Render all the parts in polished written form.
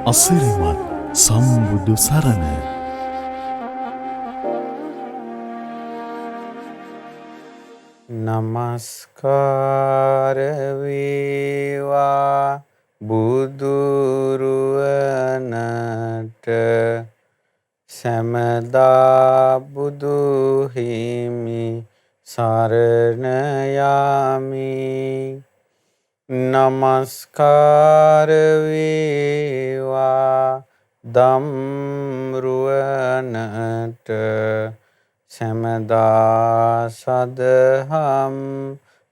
අසිරිමත් සම්බුදු සරණ. නමස්කාර වේවා බුදුරුවනට සැමදා බුදු හිමි සරණ යමි. නමස්කාර වේවා ධම්රුවනට සැමදා සදහම්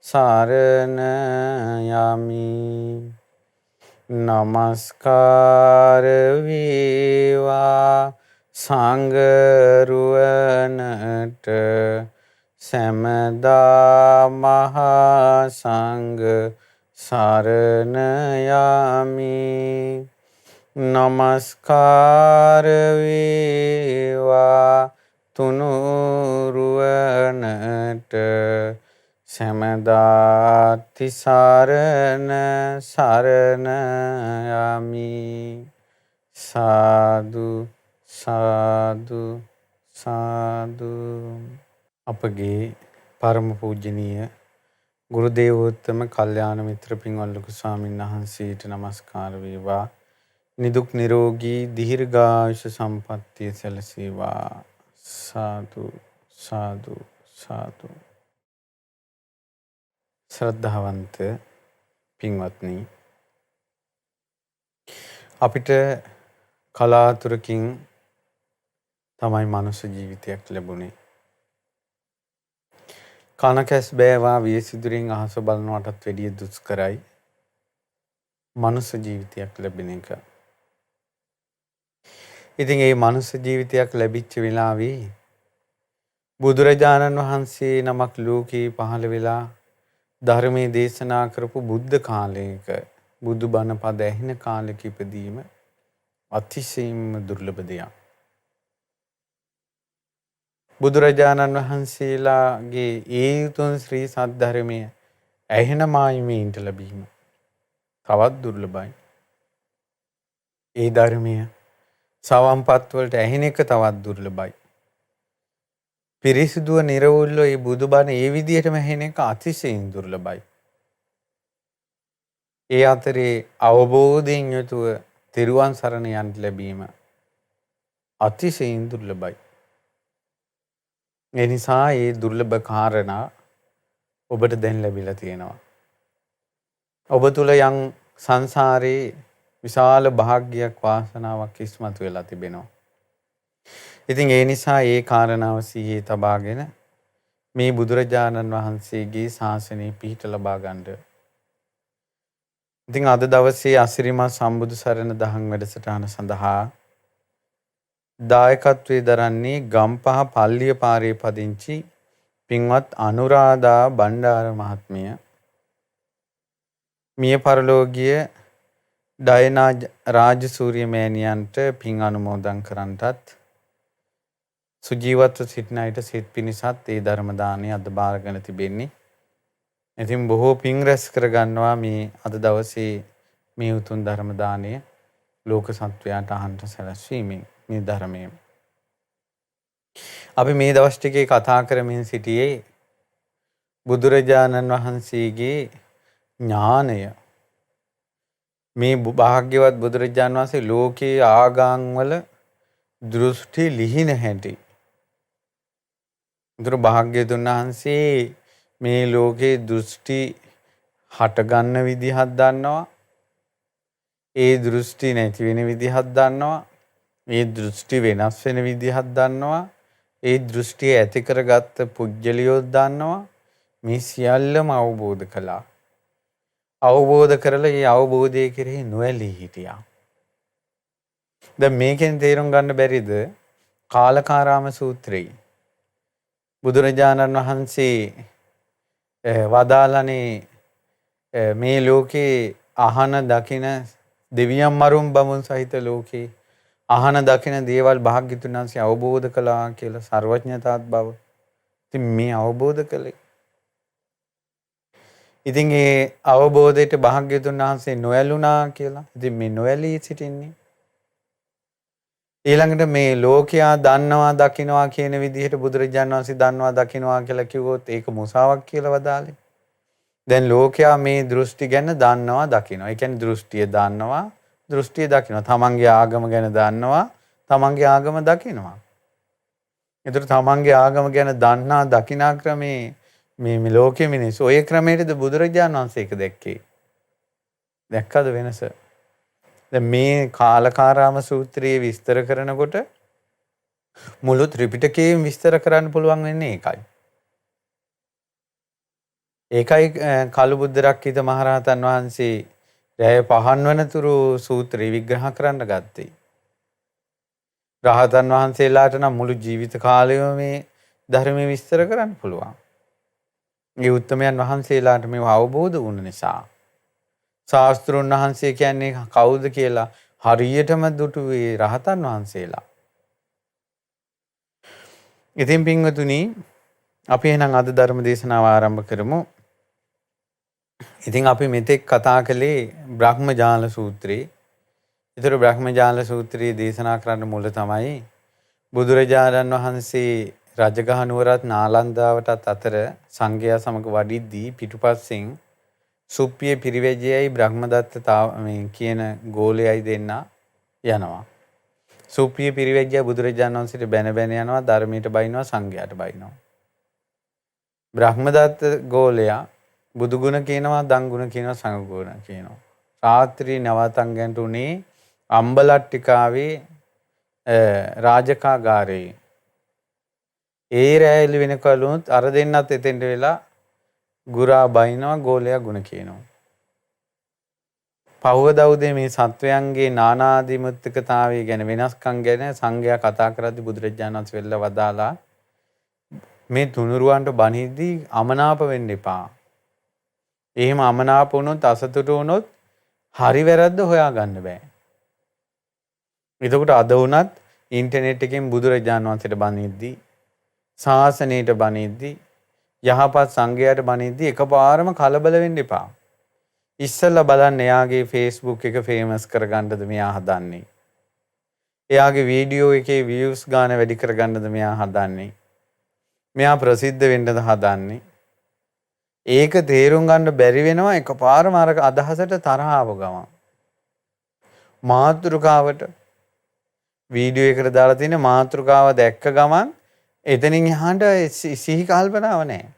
සරණ යමි. නමස්කාර වේවා සංඝරුවනට සැමදා මහා සංඝ සරණ යමි. නමස්කාර වේවා තුනුරුවනට සැමදා තිසරණ සරණ යමි. සාදු සාදු සාදු. අපගේ පරම පූජනීය ගුරු දේවෝත්තම කල්යාණ මිත්‍ර පින්වල්ලක ස්වාමීන් වහන්සේට නමස්කාර වේවා. නිදුක් නිරෝගී දීර්ඝායුෂ සම්පන්නිය සැලසේවා. සාදු සාදු සාදු. ශ්‍රද්ධාවන්ත පින්වත්නි, අපිට කලාතුරකින් තමයි මනුෂ්‍ය ජීවිතයක් ලැබුණේ. කනකැස් බෑවා වියසිදුරින් අහස බලනවටත් වැඩිය දුෂ්කරයි මනුෂ්‍ය ජීවිතයක් ලැබෙන එක. ඉතින් ඒ මනුෂ්‍ය ජීවිතයක් ලැබිච්ච වෙලාවේ බුදුරජාණන් වහන්සේ නමක් ලෝකේ පහළ වෙලා ධර්මයේ දේශනා කරපු බුද්ධ කාලයක බුදු බණ පද ඇහෙන කාලෙක ඉපදීම අතිශයින්ම දුර්ලභ දෙයක්. බුදුරජාණන් වහන්සේලාගේ ඒ උතුම් ශ්‍රී සද්ධර්මය ඇහෙන මායිමේන්ට ලැබීම තවත් දුර්ලභයි. ඒ ධර්මය සවම්පත් වලට ඇහෙන එක තවත් දුර්ලභයි. පිරිසිදුව නිර්වුල්ව මේ බුදුබණ ඒ විදිහටම ඇහෙන එක අතිශයින් දුර්ලභයි. ඒ අතරේ අවබෝධයෙන් යුතුව තෙරුවන් සරණ යන්න ලැබීම අතිශයින් දුර්ලභයි. ඒ නිසා මේ දුර්ලභ කාරණා ඔබට දැන් ලැබිලා තියෙනවා. ඔබ තුල යම් සංසාරේ විශාල භාග්‍යයක් වාසනාවක් ඉස්මතු වෙලා තිබෙනවා. ඉතින් ඒ නිසා ඒ කාරණාව සිහියේ තබාගෙන මේ බුදුරජාණන් වහන්සේගේ ශාසනය පිහිට ලබා ගන්නට. ඉතින් අද දවසේ අසිරිමත් සම්බුදු සරණ දහම් වැඩසටහන සඳහා දායකත්වයේ දරන්නේ ගම්පහ පල්ලිය පාරේ පදිංචි පින්වත් අනුරාධා බණ්ඩාර මහත්මිය. මිය පරලෝකීය ඩයනා රාජසූරිය මෑණියන්ට පින් අනුමෝදන් කරන්නටත් සුජීවත්ව සිටින අයට සිත පිණිසත් ඒ ධර්ම දාණය අද බාරගෙන තිබෙන්නේ. ඉතින් බොහෝ පින් රැස් කරගන්නවා මේ අද දවසේ මේ උතුම් ධර්ම දාණය ලෝක සත්වයාට අහන්ට සැලැස්වීමෙන් මේ ධර්මයේ. අපි මේ දවස් ටිකේ කතා කරමින් සිටියේ බුදුරජාණන් වහන්සේගේ ඥානය. මේ භාග්‍යවත් බුදුරජාණන් වහන්සේ ලෝකයේ ආගම් වල දෘෂ්ටි ලිහින හැටි. උතුරු භාග්‍යතුන් වහන්සේ මේ ලෝකේ දෘෂ්ටි හට ගන්න විදිහක් දන්නවා. ඒ දෘෂ්ටි නැති වෙන විදිහක් දන්නවා. ඒ දෘෂ්ටි වෙනස් වෙන විදිහක් දන්නවා. ඒ දෘෂ්ටිය ඇති කරගත්ත පුජ්‍යලියෝ දන්නවා. මේ සියල්ලම අවබෝධ කළා. අවබෝධ කරලා ඒ අවබෝධය කෙරෙහි නොඇලී හිටියා. දැන් මේකෙන් තේරුම් ගන්න බැරිද කාලකාරාම සූත්‍රයේ බුදුරජාණන් වහන්සේ වදාළනේ මේ ලෝකේ අහන දකින දෙවියන් මරුන් බමුන් සහිත ලෝකේ අහන දකින දේවල් භාග්‍යතුන් වහන්සේ අවබෝධ කළා කියලා සර්වඥතාත් බව. ඉතින් මේ අවබෝධ කළේ. ඉතින් ඒ අවබෝධයට භාග්‍යතුන් වහන්සේ නොඇලුනා කියලා. ඉතින් මේ නොඇලී සිටින්නේ ඊළඟට මේ ලෝකයා දන්නවා දකින්නවා කියන විදිහට බුදුරජාණන් වහන්සේ දන්නවා දකින්නවා කියලා කිව්වොත් ඒක මුසාවක් කියලා වදාළේ. දැන් ලෝකයා මේ දෘෂ්ටි ගැන දන්නවා දකින්නවා. ඒ කියන්නේ දෘෂ්ටිය දන්නවා දෘෂ්ටිය දකින්නවා. තමන්ගේ ආගම ගැන දන්නවා තමන්ගේ ආගම දකින්නවා. ඒතර තමන්ගේ ආගම ගැන දන්නා දකිනා ක්‍රමේ මේ ලෝකෙ මිනිස්සු ඔය ක්‍රමයටද බුදුරජාණන් වහන්සේ ඒක දැක්කේ. දැක්කද වෙනස? දැන් මේ කාලකාරාම සූත්‍රයේ විස්තර කරනකොට මුළු ත්‍රිපිටකයේම විස්තර කරන්න පුළුවන් වෙන්නේ ඒකයි. ඒකයි කලු බුද්ධ රක්කිත මහරහතන් වහන්සේ රැය පහන් වනතුරු සූත්‍රය විග්‍රහ කරන්න ගත්තේ. රහතන් වහන්සේලාට නම් මුළු ජීවිත කාලයම මේ ධර්මයේ විස්තර කරන්න පුළුවන්. මේ උත්තමයන් වහන්සේලාට මේව අවබෝධ වුණ නිසා. ශාස්ත්‍රුන් වහන්සේ කියන්නේ කවුද කියලා හරියටම දුටුවේ රහතන් වහන්සේලා. ඉතින් පින්වතුනි අපි එහෙනම් අද ධර්ම දේශනාව ආරම්භ කරමු. ඉතින් අපි මෙතෙක් කතා කළේ බ්‍රහ්මජාල සූත්‍රේ. ඊතර බ්‍රහ්මජාල සූත්‍රයේ දේශනා කරන්න මුල තමයි බුදුරජාණන් වහන්සේ රජගහ නුවරත් නාලන්දාවටත් අතර සංඝයා සමග වඩිද්දී පිටුපස්සෙන් සුප්පිය පිරිවැජයයි බ්‍රහ්මදත්ත මේ කියන ගෝලයයි දෙන්න යනවා. සුප්පිය පිරිවැජය බුදුරජාණන් වහන්සේට බැන බැන යනවා ධර්මයට බයිනවා සංඝයාට බයිනවා. බ්‍රහ්මදත්ත ගෝලයා බුදු ගුණ කියනවා දන් ගුණ කියනවා සංඝ ගුණ කියනවා. රාත්‍රී නවතංගන්ට උනේ අම්බලට්ටිකාවේ රාජකාගාරයේ. ඒ රැලි වෙනකලුත් අර දෙන්නත් එතෙන්ට වෙලා ගුරා බයිනවා ගෝලයා ගුණ කියනවා. පහවදා උදේ මේ සත්වයන්ගේ නානාදිමුත්තිකතාවය ගැන වෙනස්කම් ගැන සංඝයා කතා කරද්දී බුදුරජාණන් වහන්සේ වෙල්ල වදාලා මේ තුනුරුවන්ට බණිද්දී අමනාප වෙන්න එපා. එහෙම අමනාප වුණොත් අසතුට වුණොත් හරි වැරද්ද හොයාගන්න බෑ. එතකොට අද වුණත් ඉන්ටර්නෙට් එකෙන් බුදුරජාණන් වහන්සේට බණිද්දී ශාසනයට බණිද්දී යහපත් සංඝයාට බණිද්දී එකපාරම කලබල වෙන්න එපා. ඉස්සෙල්ලා බලන්න එයාගේ Facebook එක ෆේමස් කරගන්නද මෙයා හදන්නේ. එයාගේ වීඩියෝ එකේ views ගාන වැඩි කරගන්නද මෙයා හදන්නේ. මෙයා ප්‍රසිද්ධ වෙන්නද හදන්නේ. ඒක තේරුම් ගන්න බැරි වෙනවා එකපාරම අර අදහසට තරහ ආව ගමන්. මාතෘකාවට වීඩියෝ එකට දාලා තියෙන මාතෘකාව දැක්ක ගමන් එතනින් එහාට සිහි කල්පනාව නැහැ.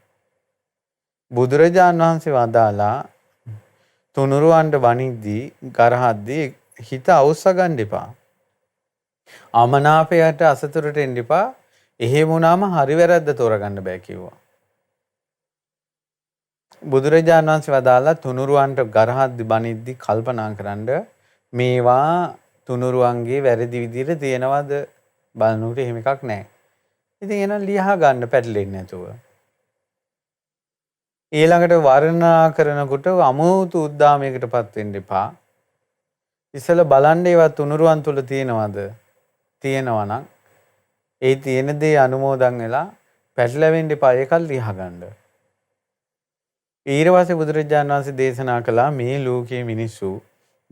බුදුරජාණන් වහන්සේ වදාලා තුනුරුවන්ට වණිද්දී කරහද්දී හිත අවශ්‍ය ගන්න එපා. අමනාපයට අසතුටට එන්න එපා. එහෙම වුණාම හරි වැරද්ද තෝරගන්න බෑ කිව්වා. බුදුරජාණන් වහන්සේ වදාලා තුනුරුවන්ට ගරහද්දී බණිද්දී කල්පනා කරන්න මේවා තුනුරුවන්ගේ වැරදි විදිහට තියෙනවද බලනකොට එහෙම එකක් නැහැ. ඉතින් එහෙනම් ලියහ ගන්න පැටලෙන්නේ නැතුව. ඊළඟට වර්ණනා කරනකොට අමුතු උද්දාමයකටපත් වෙන්න එපා. ඉස්සෙල්ලා බලන්න ඒවා තුනුරුවන් තුල තියෙනවද? තියෙනවා නම් ඒ තියෙන දේ අනුමෝදන් වෙලා පැටලෙන්න එපා. ඒකල් ලියහ ගන්න. ඊට පස්සේ බුදුරජාණන් වහන්සේ දේශනා කළා මේ ලෝකයේ මිනිස්සු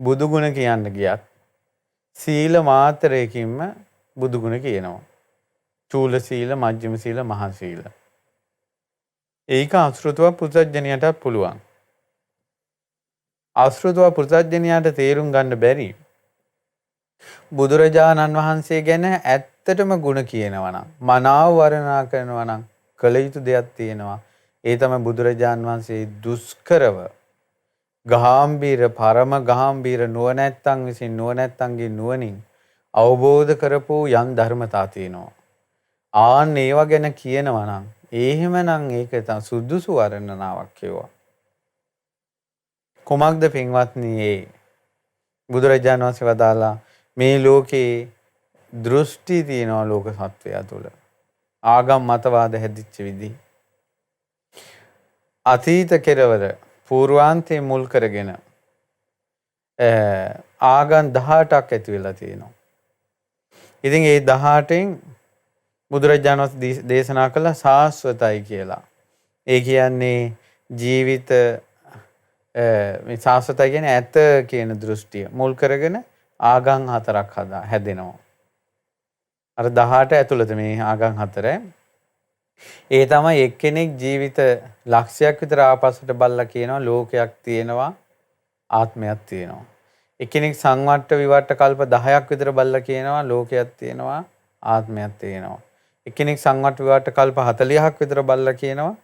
බුදු ගුණ කියන්න ගියත් සීල මාත්‍රයකින්ම බුදු ගුණ කියනවා. චූල සීල, මජ්ක්‍ධිම සීල, මහා සීල. ඒක අසෘතව පුසජ්ජනියටත් පුළුවන්. අසෘතව පුසජ්ජනියට තේරුම් ගන්න බැරි බුදුරජාණන් වහන්සේ ගැන ඇත්තටම ගුණ කියනවා නම් මනාව වර්ණනා කරනවා නම් කළ යුතු දෙයක් තියෙනවා. ඒ තමයි බුදුරජාණන් වහන්සේ දුෂ්කරව ගාම්භීර පරම ගාම්භීර නුවණැත්තන් විසින් නුවණැත්තන්ගේ නුවණින් අවබෝධ කරපු යම් ධර්මතා තියෙනවා. ආන් ඒවා ගැන කියනවා නම් එහෙමනම් ඒක තමයි සුදුසු වර්ණනාවක් කියවා. කොමක්ද පින්වත්නි ඒ බුදුරජාණන් වහන්සේ වදාලා මේ ලෝකේ දෘෂ්ටි තියෙනවා ලෝක සත්වයා තුළ. ආගම් මතවාද හැදිච්ච විදිහ. අතීත කෙරවල පූර්වාන්තයේ මුල් කරගෙන ආගම් 18ක් ඇති වෙලා තියෙනවා. ඉතින් ඒ 18න් බුදුරජාණන් වහන්සේ දේශනා කළා සාස්වතයි කියලා. ඒ කියන්නේ ජීවිත මේ සාස්වතයි කියන්නේ ඇත කියන දෘෂ්ටිය මුල් කරගෙන ආගම් 4ක් හැදෙනවා. අර 18 ඇතුළත මේ ආගම් හතර. ඒ තමයි එක්කෙනෙක් ජීවිත ලක්ෂයක් විතර ආපස්සට බලලා කියනවා ලෝකයක් තියෙනවා ආත්මයක් තියෙනවා. එක්කෙනෙක් සංවට්ට විවට්ට කල්ප 10ක් විතර බලලා කියනවා ලෝකයක් තියෙනවා ආත්මයක් තියෙනවා. එක්කෙනෙක් සංවට්ට විවට්ට කල්ප 40ක් විතර බලලා කියනවා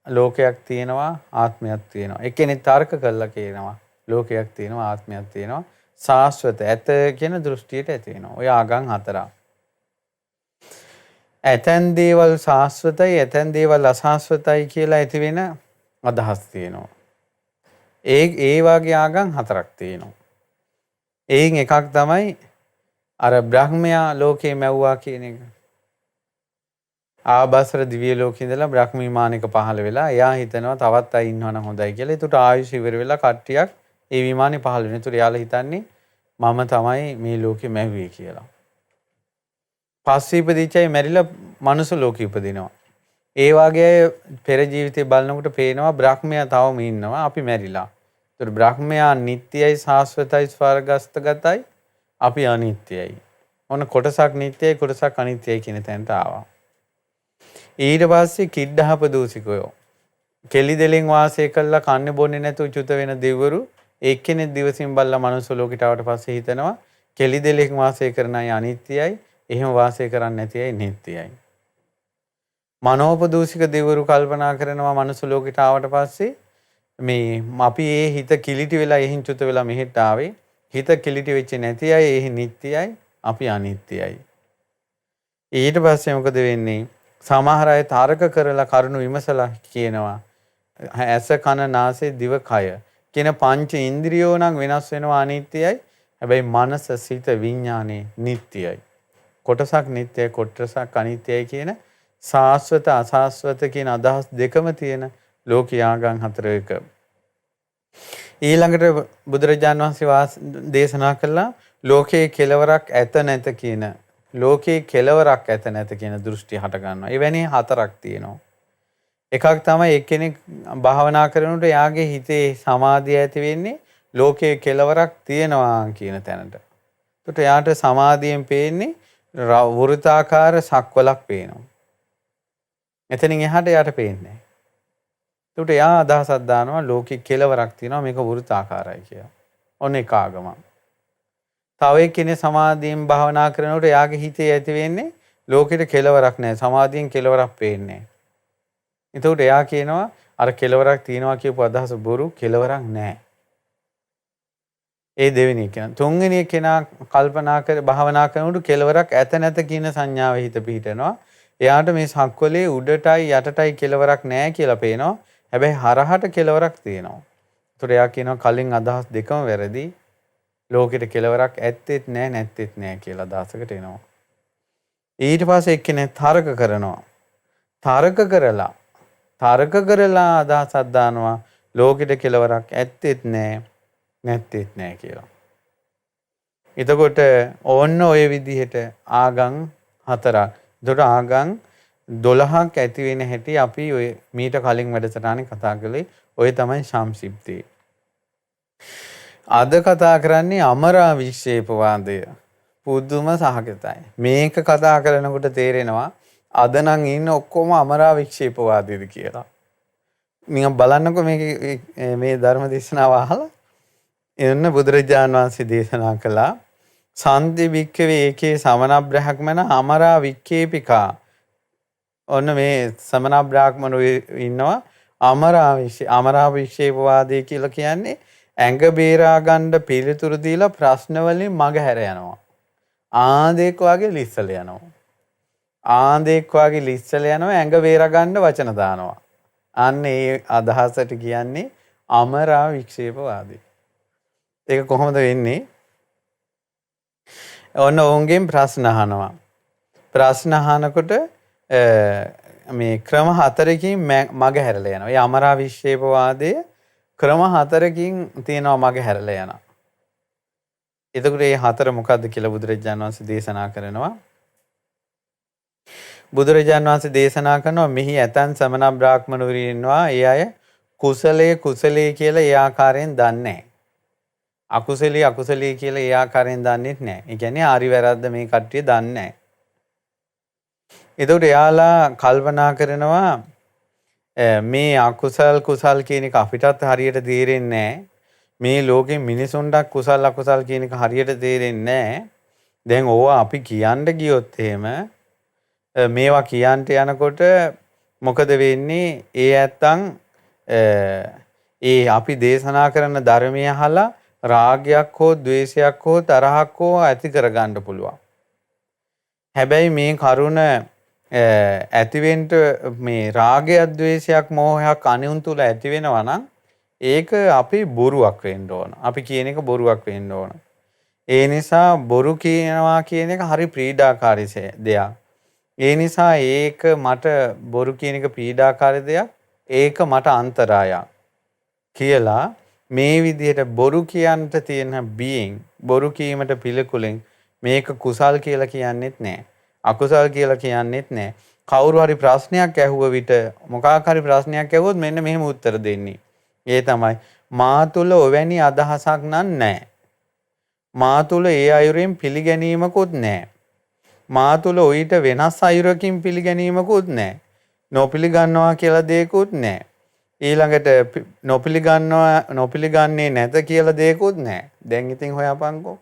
ලෝකයක් තියෙනවා ආත්මයක් තියෙනවා. එක්කෙනෙක් තර්ක කරලා කියනවා ලෝකයක් තියෙනවා ආත්මයක් තියෙනවා. සාස්වත ඇත කියන දෘෂ්ටියට ඇති වෙනවා. ඔය ආගම් හතරක්. ඇතැන් දේවල් සාස්වතයි ඇතැන් දේවල් අසාස්වතයි කියලා ඇති වෙන අදහස් තියෙනවා. ඒ වගේ ආගම් හතරක් තියෙනවා. එයින් එකක් තමයි අර බ්‍රහ්මයා ලෝකේ මැව්වා කියන එක. ආභාසර දිව්‍ය ලෝකේ ඉඳලා බ්‍රහ්ම විමානයක පහළ වෙලා එයා හිතනවා තවත් අය ඉන්නවනම් හොඳයි කියලා. ඒකට ආයුෂ ඉවර වෙලා කට්ටියක් ඒ විමානේ පහළ වෙනවා. ඒතර එයාලා හිතන්නේ මම තමයි මේ ලෝකේ මැව්වේ කියලා. පස්සේ ඉපදිච්චයි මැරිලා මනුස්ස ලෝකෙ ඉපදිනවා. ඒ වගේ පෙර ජීවිතේ බලනකොට පේනවා බ්‍රහ්මයා තවම ඉන්නවා අපි මැරිලා. ඒතර බ්‍රහ්මයා නිට්ටයයි සාස්වතයි ස්වර්ගස්තගතයි අපි අනිත්‍යයි. මොන කොටසක් නිට්ටයයි කොටසක් අනිත්‍යයි කියන තැනට ආවා. ඊට පස්සේ කිඩ්ඩහප දූසිකයෝ කෙලි දෙලෙන් වාසය කළා කන්නේ බොන්නේ නැතුව චුත වෙන දෙවිවරු එක්කෙනෙක් දිවසින් බලලා මනුස්ස ලෝකෙට ආවට පස්සේ හිතනවා කෙලි දෙලෙන් වාසය කරන අය අනිත්‍යයි එහෙම වාසය කරන්නේ නැති අය නිට්ටයයි. මනෝපදූෂික දෙවිවරු කල්පනා කරනවා මනුස්ස ලෝකෙට ආවට පස්සේ මේ අපි ඒ හිත කිලිටි වෙලා එහින් චුත වෙලා මෙහෙට ආවේ. හිත කිලිටි වෙච්ච නැති අය එහි නිට්ටයයි අපි අනිත්‍යයි. ඊට පස්සේ මොකද වෙන්නේ? සමහර අය තරක කරලා කරුණු විමසලා කියනවා ඇස කන නාසය දිව කය කියන පංච ඉන්ද්‍රියෝ නම් වෙනස් වෙනවා අනිත්‍යයි. හැබැයි මනස සිත විඥානේ නිට්ටයයි. කොටසක් නිට්ටයයි කොටසක් අනිත්‍යයි කියන සාස්වත අසාස්වත කියන අදහස් දෙකම තියෙන ලෝකීය ආගම් හතරක. ඊළඟට බුදුරජාණන් වහන්සේ දේශනා කළා ලෝකයේ කෙලවරක් ඇත නැත කියන ලෝකයේ කෙලවරක් ඇත නැත කියන දෘෂ්ටි හට ගන්නවා. එවැනි හතරක් තියෙනවා. එකක් තමයි එක්කෙනෙක් භාවනා කරනකොට එයාගේ හිතේ සමාධිය ඇති වෙන්නේ ලෝකයේ කෙලවරක් තියෙනවා කියන තැනට. ඒකට එයාට සමාධියෙන් පේන්නේ වෘත්තාකාර සක්වලක් පේනවා. එතනින් එහාට එයාට පේන්නේ නැහැ. ඒකට එයා අදහසක් දානවා ලෝකේ කෙලවරක් තියෙනවා මේක වෘත්තාකාරයි කියලා. ඔන්න එක ආගමක්. තව එක්කෙනෙක් සමාධියෙන් භාවනා කරනකොට එයාගේ හිතේ ඇති වෙන්නේ ලෝකෙට කෙලවරක් නැහැ. සමාධියෙන් කෙලවරක් පේන්නේ නැහැ. ඒකට එයා කියනවා අර කෙලවරක් තියෙනවා කියපු අදහස බොරු කෙලවරක් නැහැ. ඒ දෙවෙනි කෙනා. තුන්වෙනි කෙනා කල්පනා කර භාවනා කරනකොට කෙලවරක් ඇත නැත කියන සංඥාවේ හිත පිහිටනවා. එයාට මේ සක්වලේ උඩටයි යටටයි කෙලවරක් නැහැ කියලා පේනවා. හැබැයි හරහට කෙලවරක් තියෙනවා. ඒතර එයා කියනවා කලින් අදහස් දෙකම වැරදි. ලෝකෙට කෙලවරක් ඇත්තෙත් නැහැ නැත්තෙත් නැහැ කියලා අදහසකට එනවා. ඊට පස්සේ එක්කෙනෙක් තර්ක කරනවා. තර්ක කරලා අදහසක් දානවා ලෝකෙට කෙලවරක් ඇත්තෙත් නැහැ නැත්තෙත් නැහැ කියලා. එතකොට ඕන්න ඔය විදිහට ආගම් හතරක්. එතකොට ආගම් 12ක් ඇති වෙන හැටි අපි ඔය මීට කලින් වැඩසටහනේ කතා කළේ. ඔය තමයි සංක්ෂිප්තේ. අද කතා කරන්නේ අමරා වික්ෂේපවාදය. පුදුම සහගතයි. මේක කතා කරනකොට තේරෙනවා අද නම් ඉන්න ඔක්කොම අමරා වික්ෂේපවාදීද කියලා. නිකන් බලන්නකො මේ ධර්ම දේශනාව අහලා එන්න බුදුරජාණන් වහන්සේ දේශනා කළා සන්ති වික්කවේ ඒකේ සමන බ්‍රහ්මන අමරා වික්කේපිකා. ඔන්න මේ සමන බ්‍රාහ්මණෝ ඉන්නවා අමරා වික්ෂේපවාදී කියලා කියන්නේ ඇඟ බේරා ගන්න පිළිතුරු දීලා ප්‍රශ්න වලින් මග හැර යනවා. ආන්දෙක් වගේ ලිස්සල යනවා. ඇඟ බේරා ගන්න වචන දානවා. අන්න ඒ අදහසට කියන්නේ අමරා වික්ෂේපවාදී. ඒක කොහොමද වෙන්නේ? ඔන්න ඔවුන්ගෙන් ප්‍රශ්න අහනවා. ප්‍රශ්න අහනකොට මේ ක්‍රම 4කින් මග හැරලා යනවා. ඒ අමරා වික්ෂේපවාදයේ ක්‍රම 4කින් තියෙනවා මග හැරලා යනවා. එතකොට මේ 4 මොකද්ද කියලා බුදුරජාණන් වහන්සේ දේශනා කරනවා. බුදුරජාණන් වහන්සේ දේශනා කරනවා මෙහි ඇතන් සමන බ්‍රාහ්මණවරු ඉන්නවා. ඒ අය කුසලයේ කියලා ඒ ආකාරයෙන් දන්නේ නැහැ. අකුසලී කියලා ඒ ආකාරයෙන් දන්නේ නැහැ. ඒ කියන්නේ ආරි වැරද්ද මේ කට්ටිය දන්නේ නැහැ. එතකොට එයාලා කල්පනා කරනවා මේ අකුසල් කුසල් කියන එක අපිටත් හරියට තේරෙන්නේ නැහැ. මේ ලෝකේ මිනිසුන්ට කුසල් අකුසල් කියන එක හරියට තේරෙන්නේ නැහැ. දැන් ඕවා අපි කියන්න ගියොත් එහෙම මේවා කියන්ට යනකොට මොකද වෙන්නේ? ඒ ඇත්තන් ඒ අපි දේශනා කරන ධර්මය අහලා රාගයක් හෝ ද්වේෂයක් හෝ තරහක් හෝ ඇති කරගන්න පුළුවන්. හැබැයි මේ කරුණ ඇතිවෙන්න මේ රාගයක් ද්වේෂයක් මෝහයක් අනුන් තුල ඇති වෙනවා නම් ඒක අපි බොරුවක් වෙන්න ඕන. අපි කියන එක බොරුවක් වෙන්න ඕන. ඒ නිසා බොරු කියනවා කියන එක හරි පීඩාකාරී දෙයක්. ඒ නිසා ඒක මට බොරු කියන එක පීඩාකාරී දෙයක්. ඒක මට අන්තරායක් කියලා මේ විදිහට බොරු කියන්නට තියෙන බියෙන් බොරු කීමට පිළිකුලෙන් මේක කුසල් කියලා කියන්නෙත් නැහැ. අකුසල් කියලා කියන්නෙත් නැහැ. කවුරු හරි ප්‍රශ්නයක් ඇහුව විට මොකක් හරි ප්‍රශ්නයක් ඇහුවොත් මෙන්න මෙහෙම උත්තර දෙන්නේ. ඒ තමයි මා තුල ඔවැනි අදහසක් නැහැ. මා තුල ඒ අයුරින් පිළිගැනීමකුත් නැහැ. මා තුල ඊට වෙනස් අයුරකින් පිළිගැනීමකුත් නැහැ. නොපිළිගන්නවා කියලා දෙයක්වත් නැහැ. ඊළඟට නොපිළිගන්නේ නැත කියලා දෙයක්වත් නැහැ. දැන් ඉතින් හොයාපන්කෝ.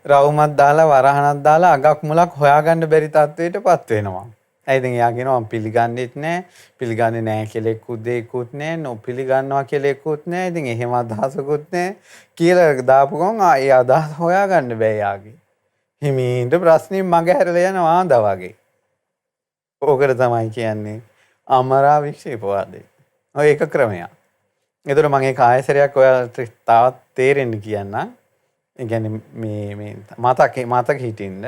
රවුමක් දාලා වරහණක් දාලා අගක් මුලක් හොයාගන්න බැරි තත්වයකටපත් වෙනවා. ඒ ඉතින් එයා කියනවා මම පිළිගන්නෙත් නැහැ. පිළිගන්නේ නැහැ කියලා එක්කුත් දෙයක්වත් නැහැ. නොපිළිගන්නවා කියලා එක්කුත් නැහැ. ඉතින් එහෙම අදහසකුත් නැහැ කියලා දාපු ගමන් ඒ අදහස හොයාගන්න බෑ යාගේ. හිමීට ප්‍රශ්නේ මග හැරලා යනවා ආන්දා වගේ. ඕකට තමයි කියන්නේ අමරා වික්ෂේපවාදය. ඔය එක ක්‍රමයක්. ඒතර මම ඒක ආයසරයක් ඔයාලට තවත් තේරෙන්න කියන්නම්. ඒ කියන්නේ මේ මතක හිටින්න.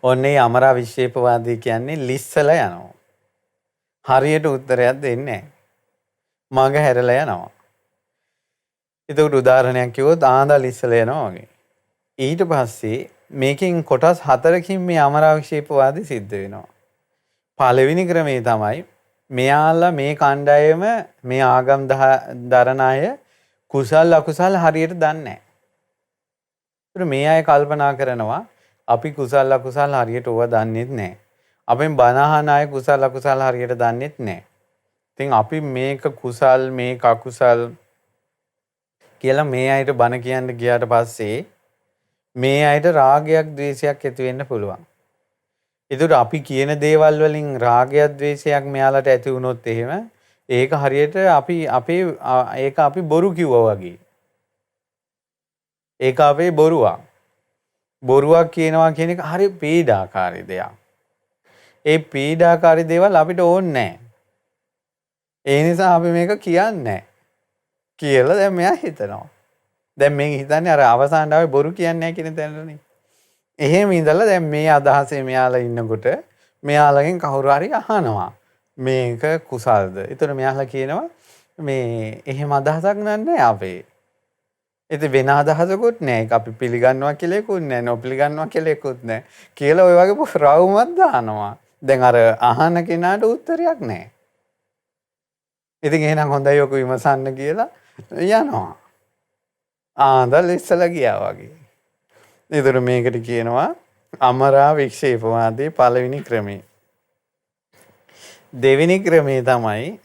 ඔන්නේ අමරා වික්ෂේපවාදී කියන්නේ ලිස්සලා යනවා. හරියට උත්තරයක් දෙන්නේ නැහැ. මග හැරලා යනවා. ඒකට උදාහරණයක් කිව්වොත් ආන්දා ලිස්සලා යනවා වගේ. ඊට පස්සේ මේකෙන් කොටස් 4කින් මේ අමරා වික්ෂේපවාදී සිද්ධ වෙනවා. පළවෙනි ක්‍රමේ තමයි මෙයාලා මේ කණ්ඩායම මේ ආගම් දරන අය කුසල් අකුසල් හරියට දන්නේ නැහැ. ඒත් මේ අය කල්පනා කරනවා අපි කුසල් අකුසල් හරියට ඕවා දන්නේත් නැහැ. අපෙන් බණ අහන අය කුසල් අකුසල් හරියට දන්නේත් නැහැ. ඉතින් අපි මේක කුසල් මේක අකුසල් කියලා මේ අයට බණ කියන්න ගියාට පස්සේ මේ අයට රාගයක් ද්වේෂයක් ඇති වෙන්න පුළුවන්. ඒකට අපි කියන දේවල් වලින් රාගයක් ද්වේෂයක් මෙයාලට ඇති වුණොත් එහෙම ඒක හරියට අපි බොරු කිව්වා වගේ. ඒක අපේ බොරුවක්. බොරුවක් කියනවා කියන එක හරි පීඩාකාරී දෙයක්. ඒ පීඩාකාරී දේවල් අපිට ඕනේ නැහැ. ඒ නිසා අපි මේක කියන්නේ නැහැ කියලා දැන් මෙයා හිතනවා. දැන් මේ හිතන්නේ අර අවසානට ආවේ බොරු කියන්නේ නැහැ කියන තැනනේ. එහෙම ඉඳලා දැන් මේ අදහසේ මෙයාලා ඉන්නකොට මෙයාලගෙන් කවුරු හරි අහනවා මේක කුසල්ද? ඒතර මෙයාලා කියනවා මේ එහෙම අදහසක් නැහැ අපේ. ඒත් වෙන අදහසකුත් නැහැ. ඒක අපි පිළිගන්නවා කියලා එකකුත් නැහැ. නොපිළිගන්නවා කියලා එකකුත් නැහැ. කියලා ඔය වගේ රවුමක් දානවා. දැන් අර අහන කෙනාට උත්තරයක් නැහැ. ඉතින් එහෙනම් හොඳයි ඔක විමසන්න කියලා යනවා. ආන්දල් ඉස්සලා ගියා වගේ. ඒතර මේකට කියනවා අමරා වික්ෂේපවාදී පළවෙනි ක්‍රමය. දෙවෙනි ක්‍රමය තමයි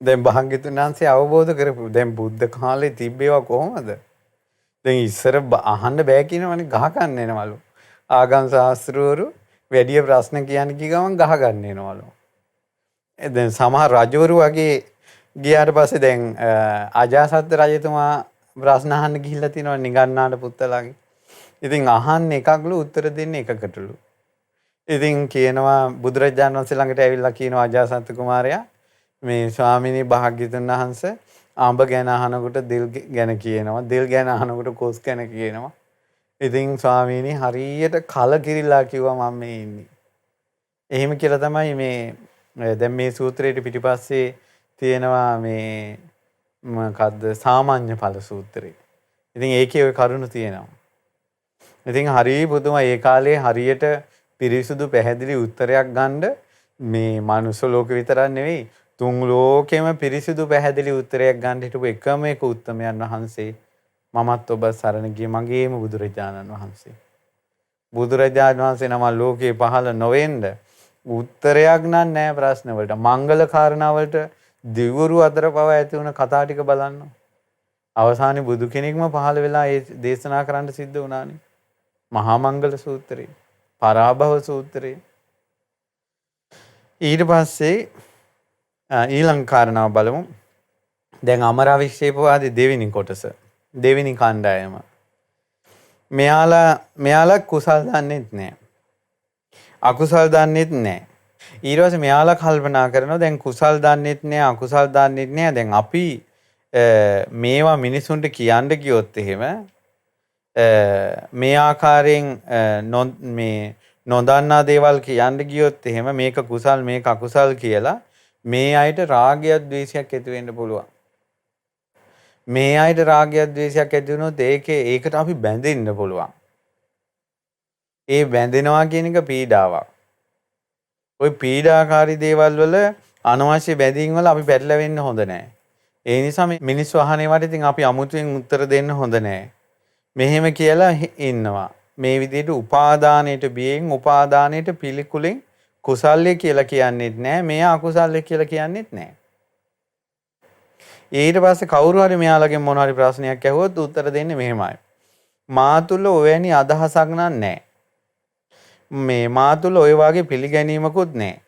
දැන් භාග්‍යතුන් වහන්සේ අවබෝධ කරපු දැන් බුද්ධ කාලේ තිබ්බේවා කොහොමද? දැන් ඉස්සර අහන්න බෑ කියනවනේ ගහ ගන්න එනවලු. ආගම් ශාස්ත්‍රවරු වැඩි ප්‍රශ්න කියන්නේ කී ගමන් ගහ ගන්න එනවලු. දැන් සමහර රජවරු වගේ ගියාට පස්සේ දැන් අජාසත් රජතුමා ප්‍රශ්න අහන්න ගිහිල්ලා තිනවා නිගන්නාට පුත්තලාගේ. ඉතින් අහන්නේ එකක්ලු උත්තර දෙන්නේ එකකටලු. ඉතින් කියනවා බුදුරජාණන් වහන්සේ ළඟට ඇවිල්ලා කියනවා අජාසත් කුමාරයා මේ ස්වාමිනී භාග්‍යතුන් වහන්සේ අඹ ගැන අහනකොට දිල් ගැන කියනවා. දිල් ගැන අහනකොට කොස් ගැන කියනවා. ඉතින් ස්වාමීනි හරියට කලකිරිලා කිව්වා මම මේ ඉන්නේ. එහෙම කියලා තමයි මේ දැන් මේ සූත්‍රයේ පිටිපස්සේ තියෙනවා මේ මොකද්ද සාමාන්‍ය ඵල සූත්‍රය. ඉතින් ඒකේ ওই කරුණු තියෙනවා. ඉතින් හරිය පුදුම ඒ කාලේ හරියට පිරිසුදු පැහැදිලි උත්තරයක් ගන්න මේ මනුස්ස ලෝක විතරක් නෙවෙයි තුන් ලෝකෙම පිරිසුදු පැහැදිලි උත්තරයක් ගන්න හිටපු එකම එක උත්තමයන් වහන්සේ මමත් ඔබ සරණ ගිය මගේම බුදුරජාණන් වහන්සේ. බුදුරජාණන් වහන්සේ නම ලෝකේ පහළ නොවෙන්න උත්තරයක් නැහැ ප්‍රශ්න වලට. මංගල කාරණා වලට දිවුරු අතර පව ඇති වුණ කතා ටික බලන්න. අවසානයේ බුදු කෙනෙක්ම පහළ වෙලා ඒ දේශනා කරන්න සිද්ධ වුණානේ. මහා මංගල සූත්‍රය, පරාභව සූත්‍රය. ඊට පස්සේ ඊළඟ කාරණාව බලමු. දැන් අමරාවික්ෂේපවාදී දෙවෙනි කොටස. දෙවෙනි කණ්ඩායම. මෙයාලා කුසල් දන්නෙත් නැහැ. අකුසල් දන්නෙත් නැහැ. ඊට පස්සේ මෙයාලා කල්පනා කරනවා දැන් කුසල් දන්නෙත් නැහැ, අකුසල් දන්නෙත් නැහැ. දැන් අපි මේවා මිනිසුන්ට කියන්න ගියොත් එහෙම මේ ආකාරයෙන් මේ නොදන්නා දේවල් කියන්න ගියොත් එහෙම මේක කුසල් මේක අකුසල් කියලා මේ අයට රාගයක් ද්වේෂයක් ඇති වෙන්න පුළුවන්. මේ අයට රාගයක් ද්වේෂයක් ඇති වුණොත් ඒකට අපි බැඳෙන්න පුළුවන්. ඒ බැඳෙනවා කියන එක පීඩාවක්. ওই පීඩාකාරී දේවල් වල අනවශ්‍ය බැඳීම් වල අපි පැටලෙන්න හොඳ නැහැ. ඒ නිසා මේ මිනිස්සු අහන ඒවාට ඉතින් අපි අමුතුවෙන් උත්තර දෙන්න හොඳ නැහැ. මෙහෙම කියලා ඉන්නවා. මේ විදිහට උපාදානයට බියෙන් උපාදානයට පිළිකුලෙන් කුසල්ය කියලා කියන්නේත් නැහැ. මෙයා අකුසල්ය කියලා කියන්නේත් නැහැ. ඊට පස්සේ කවුරු හරි මෙයාලගෙන් මොන හරි ප්‍රශ්නයක් ඇහුවොත් උත්තර දෙන්නේ මෙහෙමයි. මා තුල ඔයවැනි අදහසක් නැහැ. මේ මා තුල ඔය වගේ පිළිගැනීමකුත් නැහැ.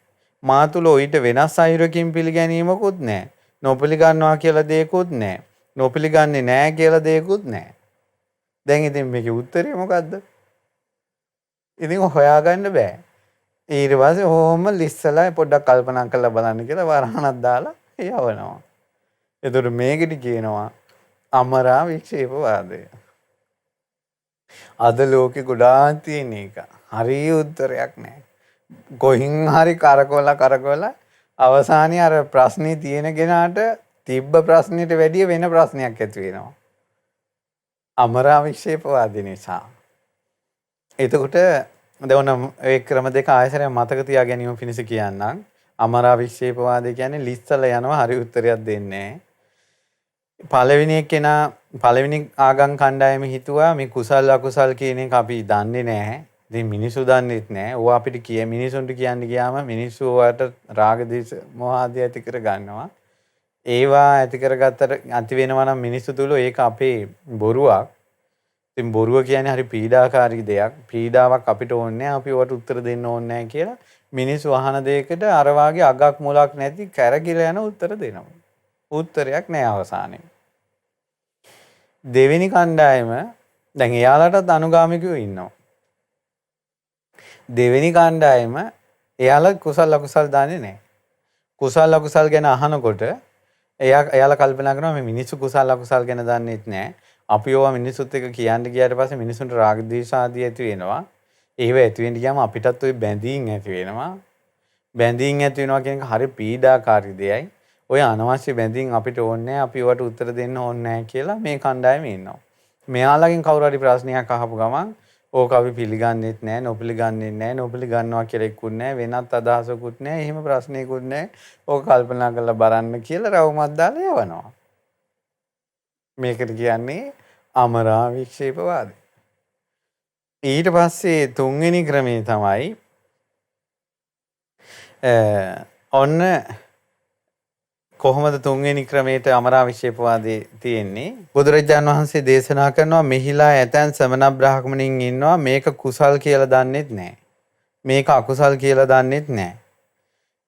මා තුල ඊට වෙනස් අයුරකින් පිළිගැනීමකුත් නැහැ. නොපිළිගන්නවා කියලා දෙයක්කුත් නැහැ. නොපිළිගන්නේ නැහැ කියලා දෙයක්කුත් නැහැ. දැන් ඉතින් මේකේ උත්තරය මොකද්ද? ඉතින් හොයාගන්න බෑ. ඊට පස්සේ ඕම ලිස්සලා පොඩ්ඩක් කල්පනා කරලා බලන්න කියලා වරහණක් දාලා යවනවා. එතකොට මේකට කියනවා අමරා වික්ෂේපවාදය. අද ලෝකේ ගොඩාක් තියෙන එක. හරි උත්තරයක් නැහැ. කොහින් හරි කරකවලා අවසානයේ අර ප්‍රශ්නේ තියෙන කෙනාට තිබ්බ ප්‍රශ්නෙට වැඩිය වෙන ප්‍රශ්නයක් ඇති වෙනවා. අමරා වික්ෂේපවාදී නිසා. එතකොට දැන් ඒ ක්‍රම දෙක ආයසරයක් මතක තියා ගැනීම පිණිස කියන්නම්. අමරා වික්ෂේපවාදී කියන්නේ ලිස්සලා යනවා හරි උත්තරයක් දෙන්නේ නැහැ. පළවෙනි ආගම් කණ්ඩායම හිතුවා මේ කුසල් අකුසල් කියන එක අපි දන්නේ නැහැ. ඉතින් මිනිස්සු දන්නේත් නැහැ. ඕවා අපිට මිනිසුන්ට කියන්න ගියාම මිනිස්සු ඔයාට රාග දේශ මොහ ආදී ඇති කර ගන්නවා. ඒවා ඇති කරගත්තට ඇති වෙනවා නම් මිනිස්සු තුල ඒක අපේ බොරුවක්. ඉතින් බොරුව කියන්නේ හරි පීඩාකාරී දෙයක්. පීඩාවක් අපිට ඕනේ නැහැ. අපි ඔයාට උත්තර දෙන්න ඕනේ නැහැ කියලා මිනිස්සු අහන දෙයකට අර වාගේ අගක් මුලක් නැති කැරකිලා යන උත්තර දෙනවා. උත්තරයක් නෑ අවසානයේ. දෙවෙනි කණ්ඩායම දැන් එයාලටත් අනුගාමිකයෝ ඉන්නවා. දෙවෙනි කණ්ඩායම එයාලා කුසල අකුසල් දන්නේ නැහැ. කුසල අකුසල් ගැන අහනකොට එයාලා කල්පනා කරනවා මේ මිනිස්සු කුසල අකුසල් ගැන දන්නේත් නැහැ. අපි ඕවා මිනිස්සුත් එක්ක කියන්න ගියාට පස්සේ මිනිස්සුන්ට රාග ද්වේෂ ආදී ඇති වෙනවා. ඒව ඇති වෙන්න ගියාම අපිටත් ওই බැඳීම් ඇති වෙනවා. බැඳීම් ඇති වෙනවා කියන එක හරි පීඩාකාරී දෙයයි. ඔය අනවශ්‍ය බැඳීම් අපිට ඕනේ නැහැ. අපි ඒවට උත්තර දෙන්න ඕනේ නැහැ කියලා මේ කණ්ඩායමේ ඉන්නවා. මෙයාලගෙන් කවුරු හරි ප්‍රශ්නයක් අහපු ගමන් ඕක අපි පිළිගන්නෙත් නැහැ, නොපිළිගන්නෙත් නැහැ, නොපිළිගන්නවා කියලා එක්කුත් නැහැ, වෙනත් අදහසකුත් නැහැ, එහෙම ප්‍රශ්නයකුත් නැහැ. ඕක කල්පනා කරලා බලන්න කියලා රවුමක් දාලා යවනවා. මේකට කියන්නේ අමරා වික්ෂේපවාදය. ඊට පස්සේ තුන්වෙනි ක්‍රමේ තමයි ඔන්න කොහොමද තුන්වෙනි ක්‍රමයට අමරා වික්ෂේපවාදී තියෙන්නේ? බුදුරජාණන් වහන්සේ දේශනා කරනවා මෙහිලා ඇතැන් සමන බ්‍රාහ්මණයින් ඉන්නවා මේක කුසල් කියලා දන්නෙත් නැහැ. මේක අකුසල් කියලා දන්නෙත් නැහැ.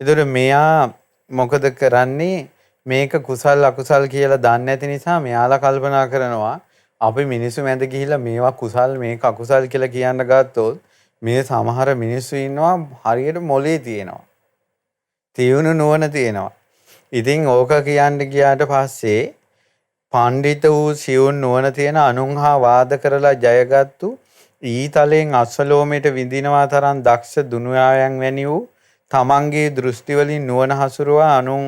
ඒතර මෙයා මොකද කරන්නේ? මේක කුසල් අකුසල් කියලා දන්නේ නැති නිසා මෙයාලා කල්පනා කරනවා අපි මිනිස්සු මැද ගිහිල්ලා මේවා කුසල් මේක අකුසල් කියලා කියන්න ගත්තොත් මේ සමහර මිනිස්සු ඉන්නවා හරියට මොලේ තියෙනවා. තියුණු නුවණ තියෙනවා. ඉතින් ඕක කියන්න ගියාට පස්සේ පඬිත වූ සියුන් නුවණ තියෙන අනුන් හා වාද කරලා ජයගත්තු ඊතලෙන් අස්වලෝමයට විඳිනවා තරම් දක්ෂ දුනුයායන් වැනි වූ තමන්ගේ දෘෂ්ටි වලින් නුවණ හසුරුවා අනුන්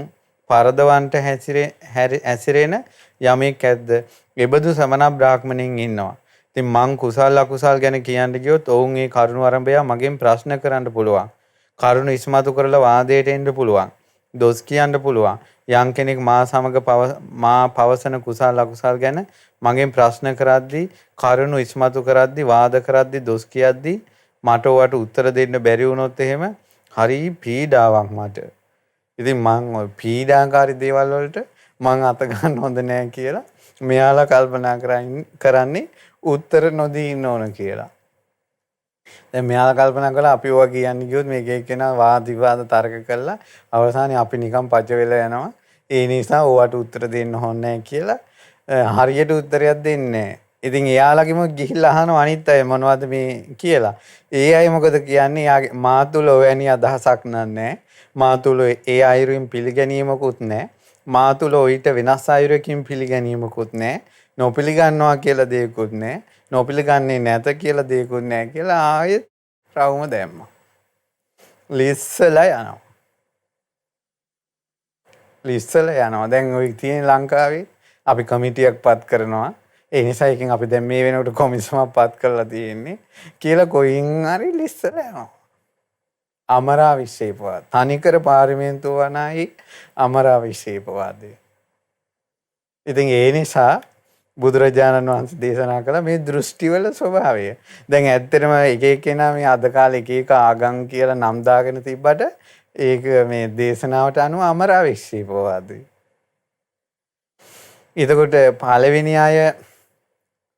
පරදවන්ට හැසිරෙන යමෙක් ඇද්ද? එබඳු සමන බ්‍රාහ්මණයින් ඉන්නවා. ඉතින් මං කුසල් අකුසල් ගැන කියන්න ගියොත් ඔවුන් ඒ කරුණ ආරම්භය මගෙන් ප්‍රශ්න කරන්න පුළුවන්. කරුණ ඉස්මතු කරලා වාදයට එන්න පුළුවන්. දොස් කියන්න පුළුවන්. යම් කෙනෙක් මා සමග මා පවසන කුසල අකුසල් ගැන මගෙන් ප්‍රශ්න කරද්දී කරුණු ඉස්මතු කරද්දී වාද කරද්දී දොස් කියද්දී මට ඔයාට උත්තර දෙන්න බැරි වුණොත් එහෙම හරි පීඩාවක් මට. ඉතින් මං ඔය පීඩාකාරී දේවල් වලට මං අත ගන්න හොඳ නෑ කියලා මෙයාලා කල්පනා කරන්නේ උත්තර නොදී ඉන්න ඕන කියලා. දැන් මෙයාලා කල්පනා කළා අපි ඔවා කියන්නේ කිව්වොත් මේක එක්කෙනා වාද විවාද තර්ක කළා අවසානයේ අපි නිකන් පච වෙලා යනවා. ඒ නිසා ඔයාට උත්තර දෙන්න ඕනේ නැහැ කියලා හරියට උත්තරයක් දෙන්නේ නැහැ. ඉතින් එයාලගෙම ගිහිල්ලා අහනවා අනිත් අය මොනවද මේ කියලා. ඒ අය මොකද කියන්නේ? යාගේ මා තුල ඔයැනි අදහසක් නැහැ. මා තුල ඒ අයුරින් පිළිගැනීමකුත් නැහැ. මා තුල ඊට වෙනස් අයුරකින් පිළිගැනීමකුත් නැහැ. නොපිළිගන්නවා කියලා දෙයක්කුත් නැහැ. නොපිළිගන්නේ නැත කියලා දෙයක්කුත් නැහැ කියලා ආයෙත් රවුම දැම්මා. ලිස්සලා යනවා. ලිස්සලා යනවා. දැන් ওই තියෙන ලංකාවේ අපි කමිටියක් පත් කරනවා. ඒ නිසා එකෙන් අපි දැන් මේ වෙනකොට කොමිසමක් පත් කරලා තියෙන්නේ කියලා කොයින් හරි ලිස්සලා යනවා. අමරාවිෂේපවාද. තනිකර පාර්ලිමේන්තුව වනායි අමරාවිෂේපවාදය. ඉතින් ඒ නිසා බුදුරජාණන් වහන්සේ දේශනා කළ මේ දෘෂ්ටිවල ස්වභාවය. දැන් ඇත්තටම එක එක්කෙනා මේ අද කාලේ එක එක ආගම් කියලා නම් දාගෙන තිබ්බට ඒක මේ දේශනාවට අනුව අමරාවිෂේපවාදී. එතකොට පළවෙනි අය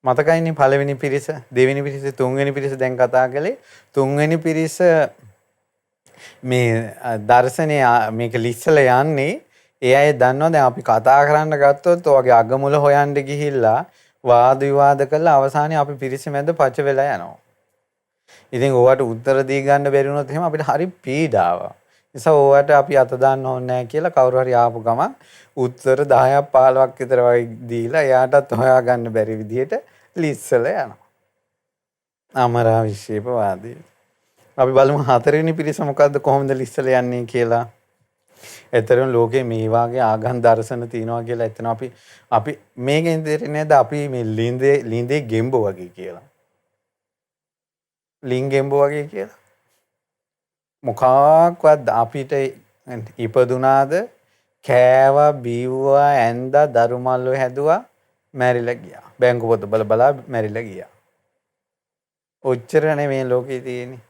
මතකයිනේ පළවෙනි පිරිස, දෙවෙනි පිරිස, තුන්වෙනි පිරිස දැන් කතා කළේ. තුන්වෙනි පිරිස මේ දර්ශනය මේක ලිස්සලා යන්නේ. ඒ අය දන්නවා දැන් අපි කතා කරන්න ගත්තොත් ඔයගේ අගමුල හොයන්න ගිහිල්ලා වාද විවාද කරලා අවසානයේ අපි පිරිස මැද පච වෙලා යනවා. ඉතින් ඕවට උත්තර දී ගන්න බැරි වුණොත් එහෙම අපිට හරි පීඩාවක්. නිසා ඕවට අපි අත දාන්න ඕනේ නැහැ කියලා කවුරු හරි ආපු ගමන් උත්තර 10ක් 15ක් විතර වගේ දීලා එයාටත් හොයා ගන්න බැරි විදිහට ලිස්සලා යනවා. අමරාවිෂේපවාදී. අපි බලමු හතරවෙනි පිරිස මොකද්ද කොහොමද ලිස්සලා යන්නේ කියලා. එතරම් ලෝකේ මේ වාගේ ආගම් දර්ශන තියෙනවා කියලා එතන අපි මේකෙන් තේරෙන්නේ නැද්ද අපි මේ ලින්දේ ගෙම්බ වගේ කියලා. ලින්ගෙම්බ වගේ කියලා. මොකක්වත් අපිට ඉපදුනාද කෑවා බීව්වා ඇඳා දරුමල්ලෝ හැදුවා මැරිලා ගියා. බැංකු පොත බලා මැරිලා ගියා. ඔච්චරනේ මේ ලෝකේ තියෙන්නේ.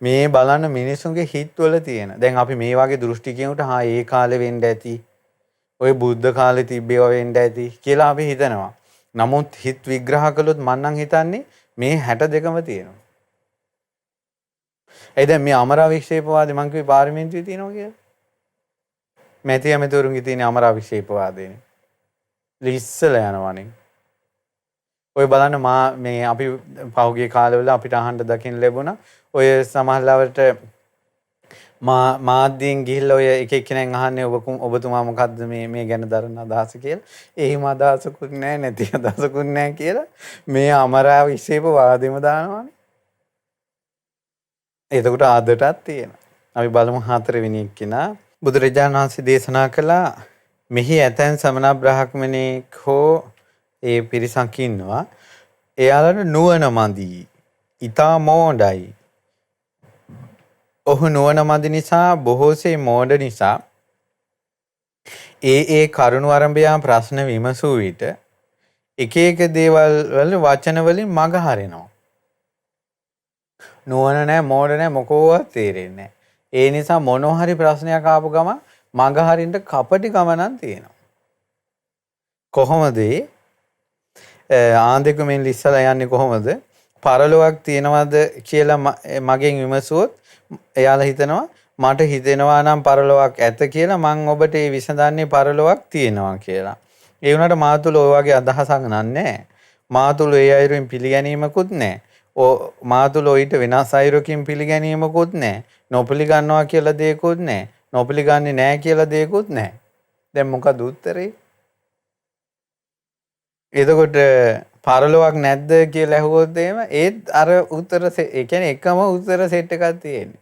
මේ බලන්න මිනිසුන්ගේ හිත්වල තියෙන. දැන් අපි මේ වගේ දෘෂ්ටිකයකට ඒ කාලේ වෙන්න ඇති. ඔය බුද්ධ කාලේ තිබ්බේවා වෙන්න ඇති කියලා අපි හිතනවා. නමුත් හිත විග්‍රහ කළොත් මම නම් හිතන්නේ මේ 62ම තියෙනවා. ඒ දැන් මේ අමරාවිෂේපවාදී මං කිව්වේ පාර්ලිමේන්තුවේ තියෙනවා කියලා. මැති ඇමතිවරුන්ගේ තියෙන අමරාවිෂේපවාදීනේ. ලිස්සලා යනවනේ. ඔය බලන්න මේ අපි පහුගිය කාලවල අපිට අහන්න දකින්න ලැබුණා. ඔය සමහරවල්ට මාධ්‍යයෙන් ගිහිල්ලා ඔය එක එක්කෙනෙන් අහන්නේ ඔබතුමා මොකද්ද මේ ගැන දරන අදහස කියලා. එහෙම අදහසකුත් නැහැ නැති අදහසකුත් නැහැ කියලා මේ අමරාවිෂේපවාදෙම දානවානේ. එතකොට ආදටත් තියෙනවා. අපි බලමු හතරවෙනි එක්කෙනා. බුදුරජාණන් වහන්සේ දේශනා කළා මෙහි ඇතැන් සමන බ්‍රාහ්මණෙක් හෝ ඒ පිරිසක් ඉන්නවා. එයාලට නුවණ මදි. ඊතා මෝඩයි. ඔහු නුවණ මදි නිසා බොහෝසේ මෝඩ නිසා ඒ කරුණ ආරම්භය ප්‍රශ්න විමසූ විට එක එක දේවල් වල වචන වලින් මග හරිනවා. නුවණ නැහැ මෝඩ නැහැ මොකෝවත් තේරෙන්නේ නැහැ. ඒ නිසා මොනවා හරි ප්‍රශ්නයක් ආපු ගම මග හරින්න කපටි ගමනක් තියෙනවා. කොහොමද ආන්දෙකුමින් ලිස්සලා යන්නේ කොහොමද? පරලොවක් තියනවද කියලා මගෙන් විමසුවොත් එයාලා හිතනවා මට හිතෙනවා නම් පරලොවක් ඇත කියලා මං ඔබට ඒ විසඳන්නේ පරලොවක් තියෙනවා කියලා. ඒ වුණාට මා තුළ ඔය වගේ අදහසක් නැහැ. මා තුළ ඒ අයුරින් පිළිගැනීමකුත් නැහැ. මා තුළ ඊට වෙනස් අයුරකින් පිළිගැනීමකුත් නැහැ. නොපිළිගන්නවා කියලා දෙයක්කුත් නැහැ. නොපිළිගන්නේ නැහැ කියලා දෙයක්කුත් නැහැ. දැන් මොකද උත්තරේ? එතකොට පරලොවක් නැද්ද කියලා ඇහුවොත් එහෙම ඒත් අර උත්තර ඒ කියන්නේ එකම උත්තර සෙට් එකක් තියෙන්නේ.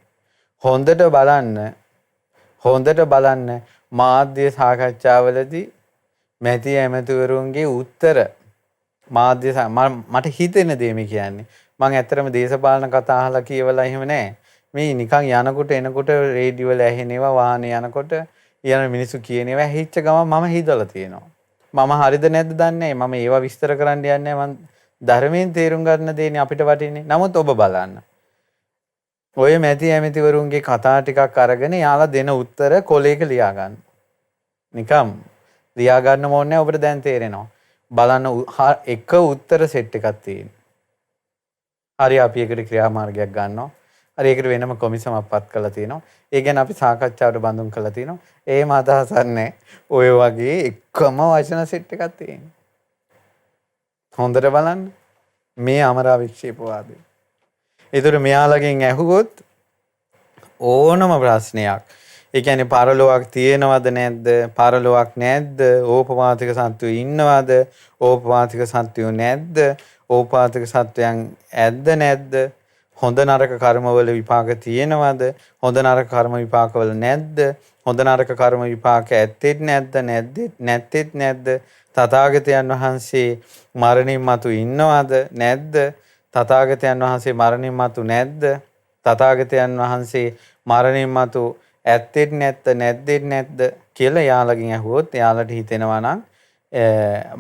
හොඳට බලන්න මාධ්‍ය සාකච්ඡාවලදී මැති ඇමතිවරුන්ගේ උත්තර මාධ්‍ය මට හිතෙන දේ මේ කියන්නේ. මම ඇත්තටම දේශපාලන කතා අහලා කියවලා එහෙම නැහැ. මේ නිකන් යනකොට එනකොට රේඩියෝ වල ඇහෙනේවා වාහනේ යනකොට යන මිනිස්සු කියනේවා ඇහිච්ච ගමන් මම හිතලා තියෙනවා. මම හරිද නැද්ද දන්නේ නැහැ. මම ඒවා විස්තර කරන්න යන්නේ නැහැ. මම ධර්මයෙන් තේරුම් ගන්න දේනේ අපිට වටින්නේ. නමුත් ඔබ බලන්න. ඔය මැති ඇමතිවරුන්ගේ කතා ටිකක් අරගෙන යාලා දෙන උත්තර කොලයක ලියා ගන්න. නිකම් ලියා ගන්න ඕනේ නැහැ. ඔබට දැන් තේරෙනවා. බලන්න එක උත්තර සෙට් එකක් තියෙනවා. හරි අපි ඒකට ක්‍රියාමාර්ගයක් ගන්නවා. හරි ඒකට වෙනම කොමිසමක් පත් කරලා තියෙනවා. ඒ ගැන අපි සාකච්ඡාවට බඳුන් කරලා තියෙනවා. ඒම අදහසක් නැහැ. ඔය වගේ එකම වචන සෙට් එකක් තියෙනවා. හොඳට බලන්න. මේ අමරා වික්ෂේපවාදය. ඒතර මෙයාලගෙන් ඇහුවොත් ඕනම ප්‍රශ්නයක්. ඒ කියන්නේ පරලොවක් තියෙනවද නැද්ද? පරලොවක් නැද්ද? ඕපපාතික සත්වයෝ ඉන්නවද? ඕපපාතික සත්වයෝ නැද්ද? ඕපපාතික සත්වයන් ඇද්ද නැද්ද? හොඳ නරක කර්මවල විපාක තියෙනවද? හොඳ නරක කර්ම විපාකවල නැද්ද? හොඳ නරක කර්ම විපාක ඇත්තෙත් නැද්ද? නැත්තෙත් නැද්ද? තථාගතයන් වහන්සේ මරණින් මතු ඉන්නවද නැද්ද? තථාගතයන් වහන්සේ මරණින් මතු නැද්ද? තථාගතයන් වහන්සේ මරණින් මතු ඇත්තෙත් නැද්දෙත් නැද්ද කියලා යාළගෙන් ඇහුවොත් යාළට හිතෙනවා නම්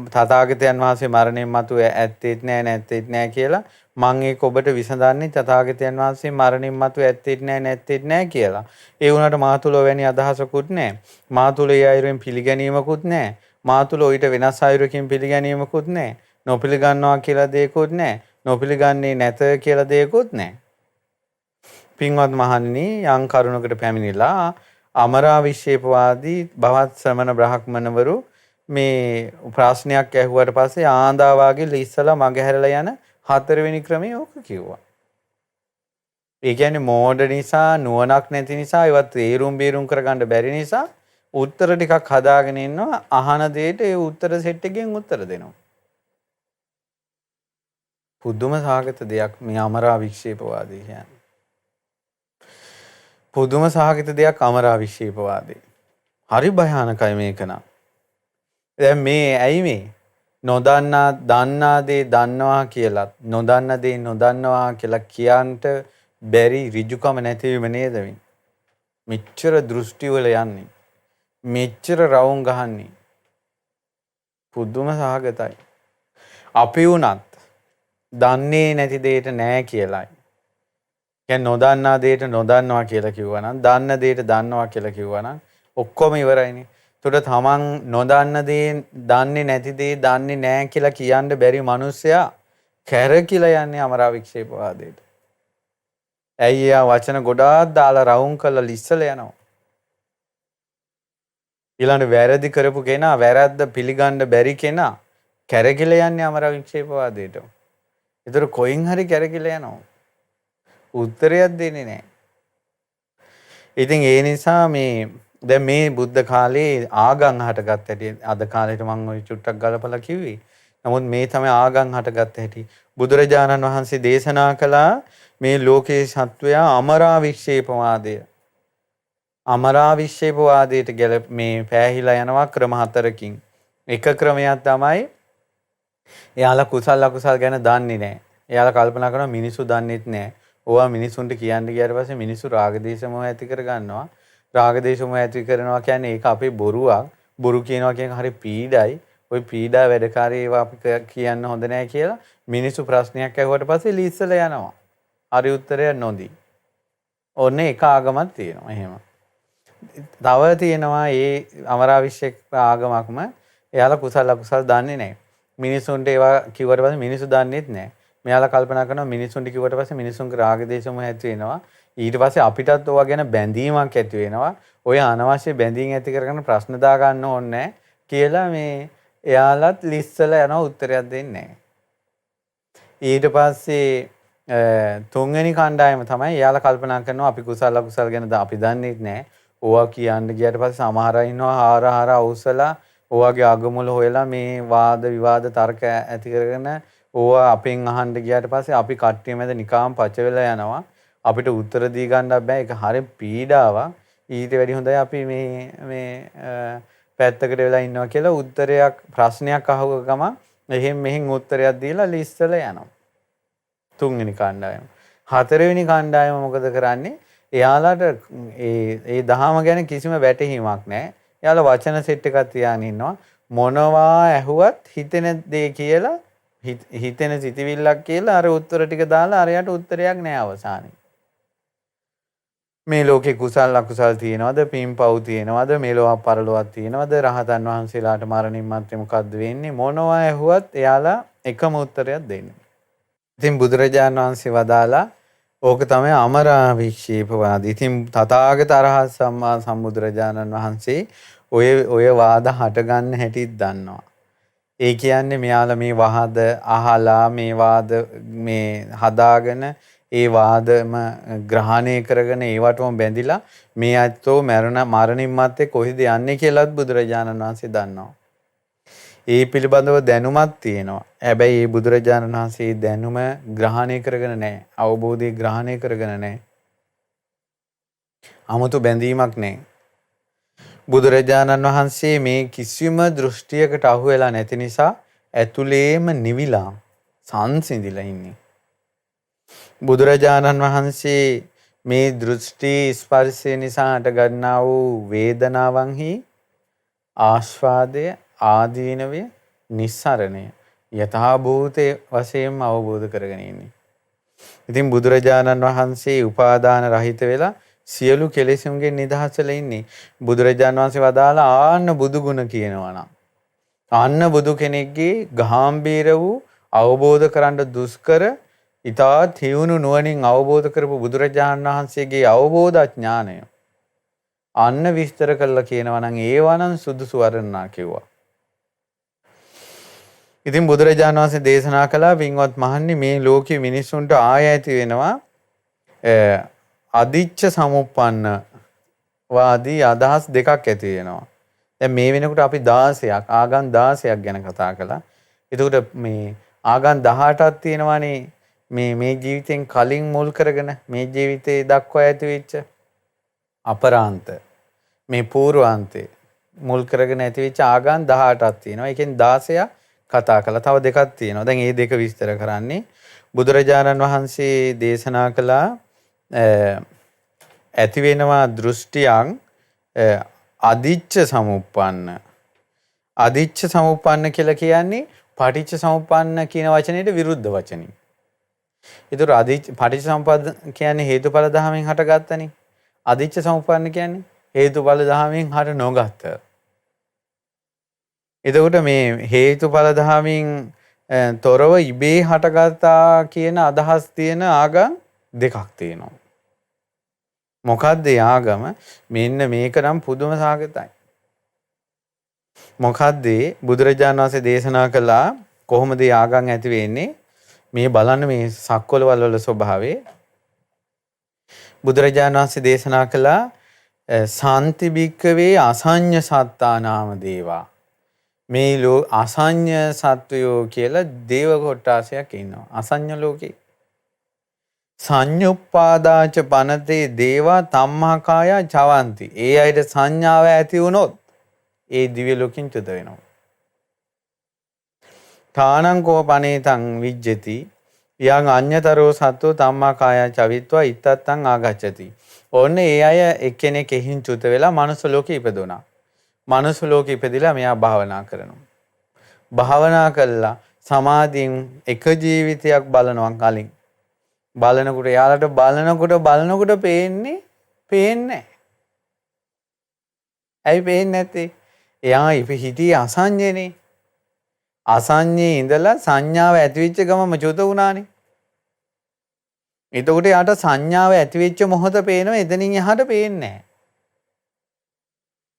තථාගතයන් වහන්සේ මරණින් මතු ඇත්තෙත් නැත්තෙත් කියලා මම ඒක ඔබට විසඳන්නේ තථාගතයන් වහන්සේ මරණින් මතු ඇත්තෙත් නැත්තෙත් කියලා. ඒ වුණාට මා තුල වැනි අදහසකුත් නැහැ. මා තුල ඒ අයුරින් පිළිගැනීමකුත් නැහැ. මා තුල ඊට වෙනස් අයුරකින් පිළිගැනීමකුත් නැහැ. නොපිළිගන්නවා කියලා දෙයක්වත් නැහැ. නොපිළිගන්නේ නැත කියලා දෙයක්වත් නැහැ. පින්වත් මහණෙනි යම් කරුණකට පැමිණිලා අමරා විශ්ේපවාදී භවත් ශ්‍රමණ බ්‍රාහ්මණවරු මේ ප්‍රශ්නයක් ඇහුවට පස්සේ ආන්දා වාගේ ඉස්සලා මගහැරලා යන හතරවෙනි ක්‍රමය ඕක කිව්වා. ඒ කියන්නේ මෝඩ නිසා නුවණක් නැති නිසා ඒවත් තේරුම් බේරුම් කරගන්න බැරි නිසා උත්තර ටිකක් හදාගෙන ඉන්නවා අහන දෙයට ඒ උත්තර සෙට් එකෙන් උත්තර දෙනවා. පුදුම සාගත දෙයක් මේ අමරා විශ්ේපවාදී කියන්නේ. පුදුම සහගත දෙයක් අමරා විශ්ේපවාදී. හරි භයානකයි මේක නම්. දැන් මේ ඇයි මේ නොදන්නා දන්නා දේ දන්නවා කියලත් නොදන්න දේ නොදන්නවා කියලා කියන්ට බැරි ඍජුකම නැතිවීම නේද මේ. මෙච්චර දෘෂ්ටි වල යන්නේ. මෙච්චර රවුම් ගහන්නේ. පුදුම සහගතයි. අපි වුණත් දන්නේ නැති දෙයට නෑ කියලායි. කියන්නේ නොදන්නා දෙයට නොදන්නවා කියලා කිව්වනම් දන්න දෙයට දන්නවා කියලා කිව්වනම් ඔක්කොම ඉවරයිනේ. ඒකට තමන් නොදන්න දේ දන්නේ නැති දේ දන්නේ නැහැ කියලා කියන්න බැරි මිනිස්සයා කැරකිලා යන්නේ අමරා වික්ෂේපවාදයට. ඇයි එයා වචන ගොඩාක් දාලා රවුම් කරලා ලිස්සලා යනවා. ඊළඟ වැරදි කරපු කෙනා වැරද්ද පිළිගන්න බැරි කෙනා කැරකිලා යන්නේ අමරා වික්ෂේපවාදයට. ඒතර කොයින් හරි කැරකිලා යනවා. උත්තරයක් දෙන්නේ නැහැ. ඉතින් ඒ නිසා දැන් මේ බුද්ධ කාලේ ආගම් හටගත් හැටි අද කාලේට මම ওই චුට්ටක් ගලපලා කිව්වේ. නමුත් මේ තමයි ආගම් හටගත් හැටි. බුදුරජාණන් වහන්සේ දේශනා කළා මේ ලෝකේ සත්වයා අමරා විශ්ේපවාදය. අමරා විශ්ේපවාදයට මේ පෑහිලා යනවා ක්‍රම හතරකින්. එක ක්‍රමයක් තමයි එයාලා කුසල අකුසල් ගැන දන්නේ නැහැ. එයාලා කල්පනා කරනවා මිනිස්සු දන්නේත් නැහැ. ඕවා මිනිසුන්ට කියන්න ගියාට පස්සේ මිනිස්සු රාග දේශ මොහ ඇති කර ගන්නවා. රාග දේශ මොහ ඇති කරනවා කියන්නේ ඒක අපේ බොරුවක්. බොරු කියනවා කියන හරි පීඩයි. ওই පීඩා වැඩකාරී ඒවා අපි කියන්න හොඳ නැහැ කියලා මිනිස්සු ප්‍රශ්නයක් ඇහුවට පස්සේ ලීස්සලා යනවා. හරි උත්තරය නොදී. ඔන්න එක ආගමක් තියෙනවා එහෙම. තව තියෙනවා ඒ අමරා විශ්ව ආගමක්ම එයාලා කුසල අකුසල් දන්නේ නැහැ. මිනිසුන්ට ඒවා කිව්වට පස්සේ මිනිස්සු දන්නේත් නැහැ. මෙයාලා කල්පනා කරනවා මිනිසුන්ට කිව්වට පස්සේ මිනිසුන්ගේ රාග දේශ මොහ ඇති වෙනවා. ඊට පස්සේ අපිටත් ඕවා ගැන බැඳීමක් ඇති වෙනවා. ඔය අනවශ්‍ය බැඳීම් ඇති කරගෙන ප්‍රශ්න දා ගන්න ඕනේ නැහැ කියලා මේ එයාලත් ලිස්සලා යනවා උත්තරයක් දෙන්නේ නැහැ. ඊට පස්සේ තුන්වෙනි කණ්ඩායම තමයි එයාලා කල්පනා කරනවා අපි කුසල අකුසල් ගැන අපි දන්නේත් නැහැ. ඕවා කියන්න ගියට පස්සේ සමහර අය ඉන්නවා හාර අවුස්සලා ඕවාගේ අගමුල හොයලා මේ වාද විවාද තර්ක ඇති කරගෙන ඕවා අපෙන් අහන්න ගියාට පස්සේ අපි කට්ටිය මැද නිකාම් පච වෙලා යනවා. අපිට උත්තර දී ගන්න බෑ. ඒක හරිය පීඩාවක්. ඊට වැඩි හොඳයි අපි මේ පැත්තකට වෙලා ඉන්නවා කියලා උත්තරයක් ප්‍රශ්නයක් අහුව ගමන් මෙහෙන් උත්තරයක් දීලා ලිස්සලා යනවා. තුන්වෙනි කණ්ඩායම. හතරවෙනි කණ්ඩායම මොකද කරන්නේ? එයාලට ඒ දහම ගැන කිසිම වැටහීමක් නැහැ. එයාලා වචන සෙට් එකක් තියාගෙන ඉන්නවා. මොනවා ඇහුවත් හිතෙන දේ කියලා හිතෙන සිතවිල්ලක් කියලා අර උත්තර ටික දාලා අරයට උත්තරයක් නැහැ අවසානයේ. මේ ලෝකේ කුසල් අකුසල් තියෙනවද? පින් පව් තියෙනවද? මේ ලෝක පරලෝකයක් තියෙනවද? රහතන් වහන්සේලාට මරණින් මත්තේ මොකද්ද වෙන්නේ? මොනවා ඇහුවත් එයාලා එකම උත්තරයක් දෙන්නේ. ඉතින් බුදුරජාණන් වහන්සේ වදාලා ඕක තමයි අමරා වික්ෂේපවාදී. ඉතින් තථාගත අරහත් සම්මා සම්බුදුරජාණන් වහන්සේ ඔය වාද හටගන්න හැටිත් දන්නවා. ඒ කියන්නේ මෙයාලා මේ වහද අහලා මේ වාද මේ හදාගෙන ඒ වාදම ග්‍රහණය කරගෙන ඒවටම බැඳිලා මේ අත්ෝ මරණින් මත්තේ කොහෙද යන්නේ කියලාත් බුදුරජාණන් වහන්සේ දන්නවා. ඒ පිළිබඳව දැනුමක් තියෙනවා. හැබැයි මේ බුදුරජාණන් වහන්සේ දැනුම ග්‍රහණය කරගෙන නැහැ. අවබෝධය ග්‍රහණය කරගෙන නැහැ. 아무තු බැඳීමක් නැහැ. බුදුරජාණන් වහන්සේ මේ කිසිම දෘෂ්ටියකට අහු වෙලා නැති නිසා ඇතුලේම නිවිලා සංසිඳිලා ඉන්නේ. බුදුරජාණන් වහන්සේ මේ දෘෂ්ටි ස්පර්ශය නිසා හටගන්නා වූ වේදනාවන්හි ආස්වාදය ආදීනවය නිස්සරණය යථා භූතේ වශයෙන්ම අවබෝධ කරගෙන ඉන්නේ. ඉතින් බුදුරජාණන් වහන්සේ උපාදාන රහිත වෙලා සියලු කෙලෙසුන්ගෙන් නිදහස් වෙලා ඉන්නේ. බුදුරජාණන් වහන්සේ වදාලා ආන්න බුදු ගුණ කියනවා නම් ආන්න බුදු කෙනෙක්ගේ ගාම්භීර වූ අවබෝධ කරන්න දුෂ්කර ඊටා තියුණු නුවණින් අවබෝධ කරපු බුදුරජාණන් වහන්සේගේ අවබෝධ ඥානය අන්න විස්තර කරලා කියනවා නම් ඒවනම් සුදුසු වර්ණනා කිව්වා. ඉතින් බුදුරජාණන් වහන්සේ දේශනා කළා වින්වත් මහන්නේ මේ ලෝකයේ මිනිස්සුන්ට ආය ඇති වෙනවා අදිච්ච සමුප්පන්න වාදී අදහස් දෙකක් ඇති වෙනවා. දැන් මේ වෙනකොට අපි 16ක් ආගම් 16ක් ගැන කතා කළා. එතකොට මේ ආගම් 18ක් තියෙනවානේ මේ ජීවිතෙන් කලින් මුල් කරගෙන මේ ජීවිතේ දක්වා ඇති වෙච්ච අපරාන්ත මේ පූර්වාන්තේ මුල් කරගෙන ඇති වෙච්ච ආගම් 18ක් තියෙනවා. ඒකෙන් 16ක් කතා කළා. තව දෙකක් තියෙනවා. දැන් මේ දෙක විස්තර කරන්නේ බුදුරජාණන් වහන්සේ දේශනා කළා ඇති වෙනවා දෘෂ්ටියන් අදිච්ච සමුප්පන්න. අදිච්ච සමුප්පන්න කියලා කියන්නේ පටිච්ච සමුප්පන්න කියන වචනයට විරුද්ධ වචනයි. ඒතර පටිච්ච සමුප්පන්න කියන්නේ හේතුඵල ධමයෙන් හටගත්තනේ. අදිච්ච සමුප්පන්න කියන්නේ හේතුඵල ධමයෙන් හට නොගත්ත. එතකොට මේ හේතුඵල ධමයෙන් තොරව ඉබේ හටගත්තා කියන අදහස් තියෙන ආගම් දෙකක් තියෙනවා. මොකද්ද ආගම? මෙන්න මේක නම් පුදුම සාගතයි. මොකද්ද බුදුරජාණන් වහන්සේ දේශනා කළා කොහොමද ආගම් ඇති වෙන්නේ? මේ බලන්න මේ සක්වලවල වල ස්වභාවය. බුදුරජාණන් වහන්සේ දේශනා කළා සාන්ති භික්කවේ අසඤ්ඤ සත්තා නාම දේවා. මේ අසඤ්ඤ සත්වයෝ කියලා දේව කොටාසයක් ඉන්නවා. අසඤ්ඤ ලෝකේ සංයුප්පාදාච පනතේ දේවා තම්මාකාය චවಂತಿ. ඒ අයට සංඥාව ඇති වුණොත් ඒ දිව්‍ය ලෝකෙන් චුත වෙනවා. තානං කෝ පනේතං විජ්ජති යං අඤ්‍යතරෝ සත්වෝ තම්මාකාය චවිත්වා ඉත්තත්තං ආගච්ඡති. ඕන්න ඒ අය එක්කෙනෙක් එහින් චුත වෙලා මනුස්ස ලෝකෙ ඉපදුණා. මනුස්ස ලෝකෙ ඉපදිලා මෙයා භාවනා කරනවා. භාවනා කළා සමාධියෙන් එක ජීවිතයක් බලනවා කලින්. බලනකොට යාලට බලනකොට පේන්නේ. ඇයි පේන්නේ නැත්තේ? එයා හිටියේ අසඤ්ඤේනේ. අසඤ්ඤේ ඉඳලා සංඥාව ඇති වෙච්ච ගමම චුත වුණානේ. එතකොට යාට සංඥාව ඇති වෙච්ච මොහොත පේනවා, එතනින් එහාට පේන්නේ නැහැ.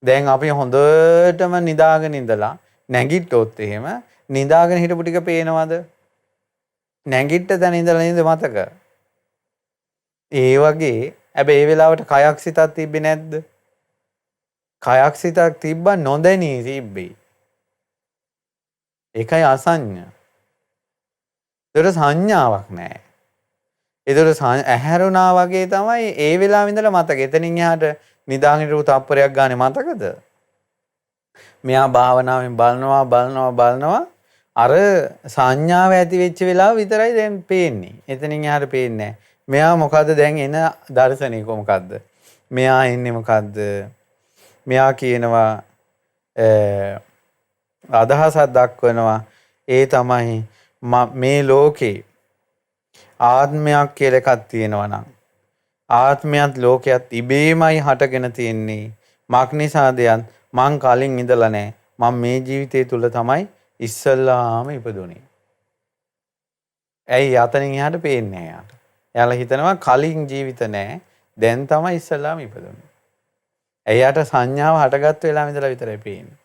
දැන් අපි හොඳටම නිදාගෙන ඉඳලා නැගිට්ටොත් එහෙම නිදාගෙන හිටපු ටික පේනවද? නැගිට්ට තැන ඉඳලා නේද මතක? ඒ වගේ හැබැයි ඒ වෙලාවට කයක් සිතක් තිබ්බේ නැද්ද? කයක් සිතක් තිබ්බා නොදැනී තිබ්බේ. ඒකයි අසඤ්ඤ. ඒතර සංඥාවක් නැහැ. ඒතර ඇහැරුණා වගේ තමයි ඒ වෙලාවෙ ඉඳලා මතක. එතනින් එහාට නිදාගෙන ඉඳපු තප්පරයක් ගානේ මතකද? මෙයා භාවනාවෙන් බලනවා අර සංඥාව ඇති වෙච්ච වෙලාව විතරයි දැන් පේන්නේ. එතනින් එහාට පේන්නේ නැහැ. මෙයා මොකද්ද දැන් එන දර්ශනය මොකද්ද? මෙයා ඉන්නේ මොකද්ද? මෙයා කියනවා අදහසක් දක්වනවා ඒ තමයි මේ ලෝකේ ආත්මයක් කියලා එකක් තියෙනවා නම් ආත්මයත් ලෝකයක් ඉබේමයි හටගෙන තියෙන්නේ. මක් නිසාදයන් මං කලින් ඉඳලා නැහැ. මම මේ ජීවිතය තුල තමයි ඉස්සල්ලාම ඉපදුනේ. ඇයි අතනින් එහාට පේන්නේ නැහැ යාට. එයාලා හිතනවා කලින් ජීවිත නැහැ. දැන් තමයි ඉස්සල්ලාම ඉපදුනේ. එයාට සංඥාව හටගත්තු වෙලාවෙ ඉඳලා විතරයි පේන්නේ.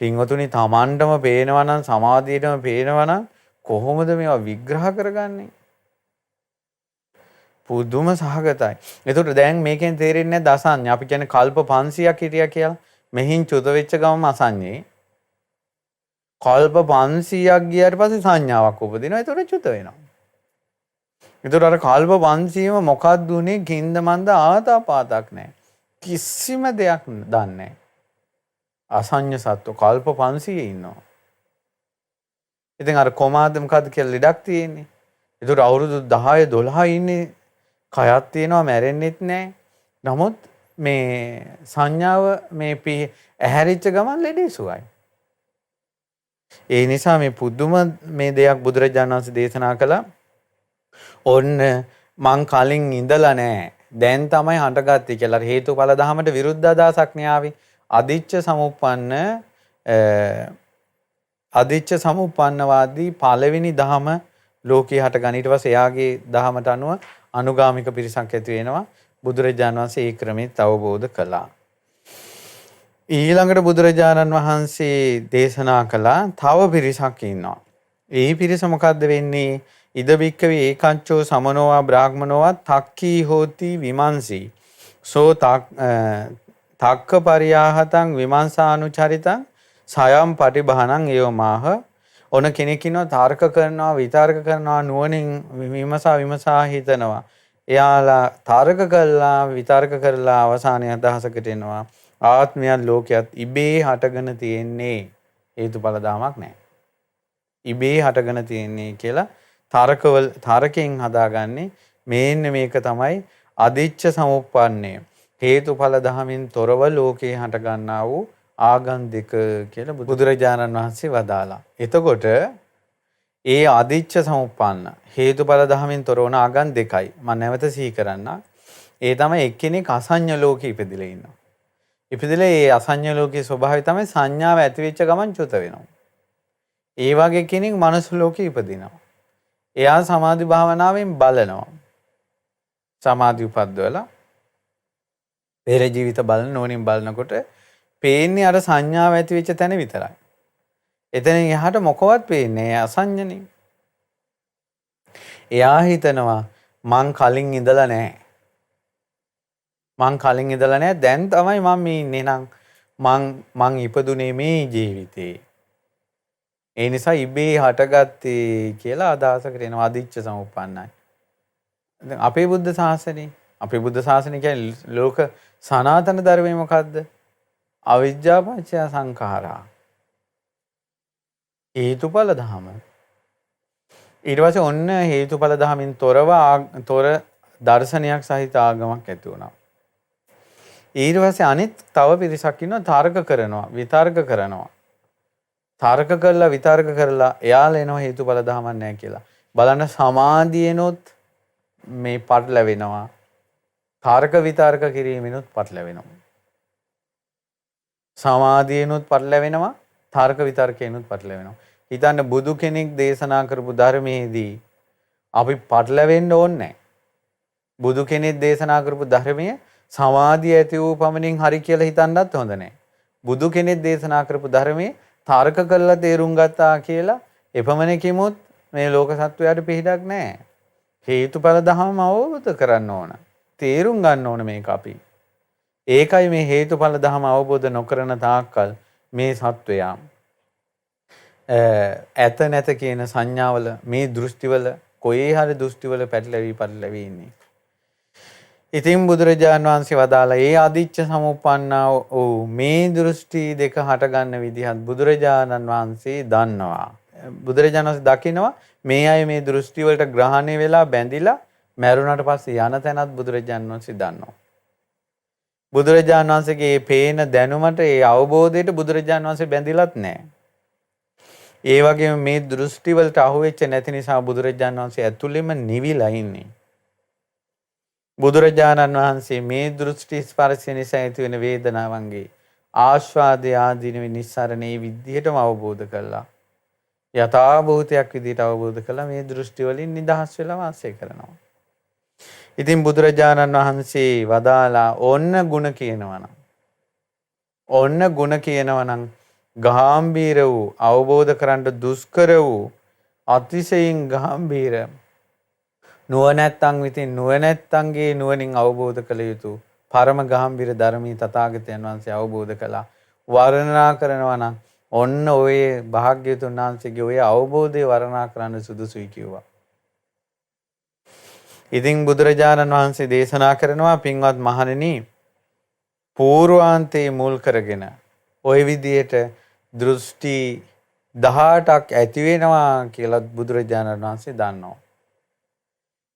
පින්වතුනි තමන්ටම පේනවා නම් සමාධියටම පේනවා නම් කොහොමද මේවා විග්‍රහ කරගන්නේ? පුදුම සහගතයි. එතකොට දැන් මේකෙන් තේරෙන්නේ නැද්ද අසඤ්ඤ? අපි කියන්නේ කල්ප 500ක් හිටියා කියලා. මෙහින් චුත වෙච්ච ගමම අසඤ්ඤේ. කල්ප 500ක් ගියාට පස්සේ සංඥාවක් උපදිනවා. එතකොට චුත වෙනවා. එතකොට අර කල්ප 500ම මොකක්ද උනේ? කින්ද මන්ද ආතාපාතක් නැහැ. කිසිම දෙයක් දන්නේ නැහැ. අසඤ්ඤ සත්ව කල්ප 500 ඉන්නවා. ඉතින් අර කොමාද මොකද්ද කියලා ලෙඩක් තියෙන්නේ. ඒතර අවුරුදු 10 12 ඉන්නේ කයක් තියෙනවා මැරෙන්නෙත් නැහැ. නමුත් මේ සංඥාව මේ ඇහැරිච්ච ගමන් ලෙඩේ සුවයි. ඒ නිසා මේ පුදුම මේ දෙයක් බුදුරජාණන් වහන්සේ දේශනා කළා. ඔන්න මං කලින් ඉඳලා නැහැ. දැන් තමයි හටගත්තේ කියලා. හේතුඵල ධහමට විරුද්ධ අදහසක් න්යාවි. අදිච්ච සමුප්පන්නවාදී පළවෙනි දහම ලෝකේ හටගන්න. ඊට පස්සේ එයාගේ දහමට අනුව අනුගාමික පිරිසක් ඇති වෙනවා. බුදුරජාණන් වහන්සේ ඒ ක්‍රමෙත් අවබෝධ කළා. ඊළඟට බුදුරජාණන් වහන්සේ දේශනා කළා තව පිරිසක් ඉන්නවා. ඒ පිරිස මොකද්ද වෙන්නේ? ඉද බික්කවේ ඒකංචෝ සමනෝවා බ්‍රාහ්මනෝවා තක්කී හෝති විමංසී. සෝ තක්ක පරියාහතං විමංසානුචරිතං සයම් පටිභානං ඒවමාහ. ඔන කෙනෙක් ඉන්නවා තර්ක කරනවා විතර්ක කරනවා නුවණින් විමසා හිතනවා. එයාලා තර්ක කළා විතර්ක කරලා අවසානයේ අදහසකට එනවා. ආත්මයත් ලෝකයක් ඉබේ හටගෙන තියෙන්නේ. හේතුඵල ධමයක් නැහැ. ඉබේ හටගෙන තියෙන්නේ කියලා තර්කයෙන් හදාගන්නේ. මේන්න මේක තමයි අදිච්ච සමුප්පන්නේ. හේතුඵල ධමයෙන් තොරව ලෝකේ හට ගන්නා වූ ආගම් දෙක කියලා බුදුරජාණන් වහන්සේ වදාලා. එතකොට ඒ අදිච්ච සමුප්පන්න හේතුඵල ධමයෙන් තොර වන ආගම් දෙකයි. මම නැවත සිහි කරන්න. ඒ තමයි එක්කෙනෙක් අසඤ්ඤ ලෝකෙ ඉපදිලා ඉන්නවා. ඉපදිලා ඒ අසඤ්ඤ ලෝකයේ ස්වභාවය තමයි සංඥාව ඇති වෙච්ච ගමන් චුත වෙනවා. ඒ වගේ කෙනෙක් මනස ලෝකෙ ඉපදිනවා. එයා සමාධි භාවනාවෙන් බලනවා. සමාධි උපද්දවලා පෙර ජීවිත බලන නෝනින් බලනකොට පේන්නේ අර සංඥාව ඇති වෙච්ච තැන විතරයි. එතනින් එහාට මොකවත් පේන්නේ නැහැ අසඤ්ඤනේ. එයා හිතනවා මං කලින් ඉඳලා නැහැ. දැන් තමයි මම මේ ඉන්නේ නම් මං ඉපදුනේ මේ ජීවිතේ. ඒ නිසා ඉබේ හටගත්තේ කියලා අදහසකට එනවා අදිච්ච සමුප්පන්නයි. දැන් අපේ බුද්ධ ශාසනය කියන්නේ ලෝක සනාතන ධර්මය මොකද්ද? අවිජ්ජා පත්‍ය සංඛාරා. හේතුඵල ධම. ඊට පස්සේ ඔන්න හේතුඵල ධමෙන් තොර දර්ශනයක් සහිත ආගමක් ඇති වුණා. ඊට පස්සේ අනිත් තව පිරිසක් ඉන්නවා තර්ක කරනවා, විතර්ක කරනවා. තර්ක කරලා විතර්ක කරලා එයාලා එනවා හේතුඵල ධමයක් නැහැ කියලා. බලන්න සමාධියනොත් මේ පටලැවෙනවා. තර්ක විතර්ක කිරීමෙනුත් පටලැවෙනවා. සමාධියනොත් පටලැවෙනවා, තර්ක විතර්කේනොත් පටලැවෙනවා. හිතන්න බුදු කෙනෙක් දේශනා කරපු ධර්මයේදී අපි පටලැවෙන්න ඕනේ නැහැ. බුදු කෙනෙක් දේශනා කරපු ධර්මයේ සමාධිය ඇති වූ පමණින් හරි කියලා හිතන්නත් හොඳ නැහැ. බුදු කෙනෙක් දේශනා කරපු ධර්මයේ තර්ක කරලා තේරුම් ගත්තා කියලා එපමණකිමුත් මේ ලෝක සත්වයාට පිළිඩක් නැහැ. හේතුඵල ධර්ම අවබෝධ කරන්න ඕන. තේරුම් ගන්න ඕන මේක අපි. ඒකයි මේ හේතුඵල ධර්ම අවබෝධ නොකරන තාක්කල් මේ සත්වයා ඇත නැත කියන සංඥාවල මේ දෘෂ්ටිවල කොහේ හරි දෘෂ්ටිවල පැටලෙවි ඉන්නේ. ඉතින් බුදුරජාණන් වහන්සේ වදාලා ඒ අදිච්ච සමුප්පන්නා වූ මේ දෘෂ්ටි දෙක හටගන්න විදිහත් බුදුරජාණන් වහන්සේ දන්නවා. බුදුරජාණන් වහන්සේ දකිනවා මේ අය මේ දෘෂ්ටි වලට ග්‍රහණය වෙලා බැඳිලා මැරුණාට පස්සේ යන තැනත් බුදුරජාණන් වහන්සේ දන්නවා. බුදුරජාණන් වහන්සේගේ මේ පේන දැනුමට ඒ අවබෝධයට බුදුරජාණන් වහන්සේ බැඳිලත් නැහැ. ඒ වගේම මේ දෘෂ්ටි වලට අහු වෙච්ච නැති නිසා බුදුරජාණන් වහන්සේ ඇතුළෙම නිවිලා ඉන්නේ. බුදුරජාණන් වහන්සේ මේ දෘෂ්ටි ස්පර්ශය නිසා ඇති වෙන වේදනාවන්ගේ ආස්වාදය ආදීනවේ නිස්සරණේ විදිහටම අවබෝධ කළා. යථා භූතයක් විදිහට අවබෝධ කළා මේ දෘෂ්ටි වලින් නිදහස් වෙලා වාසය කරනවා. ඉතින් බුදුරජාණන් වහන්සේ වදාලා ඔන්න ಗುಣ කියනවනම් ගාම්භීර වූ අවබෝධ කරන්න දුෂ්කර වූ අතිශයින් ගාම්භීර නුවණැත්තන් විසින් නුවණැත්තන්ගේ නුවණින් අවබෝධ කළ යුතු පරම ගාම්භීර ධර්මී තථාගතයන් වහන්සේ අවබෝධ කළා. වර්ණනා කරනවා නම් ඔන්න ඔය භාග්‍යවතුන් වහන්සේගේ ඔය අවබෝධය වර්ණනා කරන්න සුදුසුයි කිව්වා. ඉතින් බුදුරජාණන් වහන්සේ දේශනා කරනවා පින්වත් මහණෙනි පූර්වාන්තයේ මුල් කරගෙන ওই විදියට දෘෂ්ටි 18ක් ඇති වෙනවා කියලා බුදුරජාණන් වහන්සේ දන්නවා.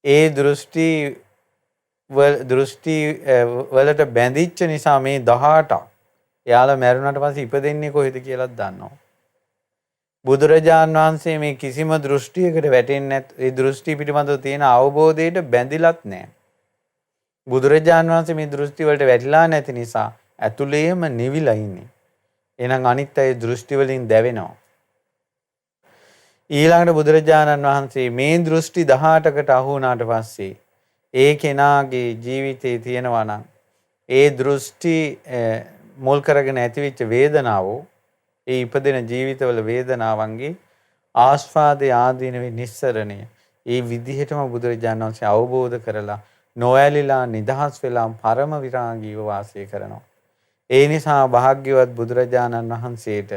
ඒ දෘෂ්ටි වලට බැඳිච්ච නිසා මේ 18ක් එයාලා මැරුණාට පස්සේ ඉපදෙන්නේ කොහෙද කියලාත් දන්නවා. බුදුරජාණන් වහන්සේ මේ කිසිම දෘෂ්ටියකට වැටෙන්නේ නැත්. ඒ දෘෂ්ටි පිටිබඳව තියෙන අවබෝධයට බැඳිලත් නැහැ. බුදුරජාණන් වහන්සේ මේ දෘෂ්ටි වලට වැටිලා නැති නිසා ඇතුළේම නිවිලා ඉන්නේ. එහෙනම් අනිත් අය දෘෂ්ටි වලින් දැවෙනවා. ඊළඟට බුදුරජාණන් වහන්සේ මේ දෘෂ්ටි 18කට අහු වුණාට පස්සේ ඒ කෙනාගේ ජීවිතේ තියෙනවා නම් ඒ දෘෂ්ටි මුල් කරගෙන ඇතිවෙච්ච වේදනාව ඒ ඉපදෙන ජීවිතවල වේදනාවන්ගේ ආස්වාදයේ ආදීනවේ නිස්සරණය ඒ විදිහටම බුදුරජාණන් වහන්සේ අවබෝධ කරලා නොඇලිලා නිදහස් වෙලා පරම විරාගීව වාසය කරනවා. ඒ නිසා භාග්‍යවත් බුදුරජාණන් වහන්සේට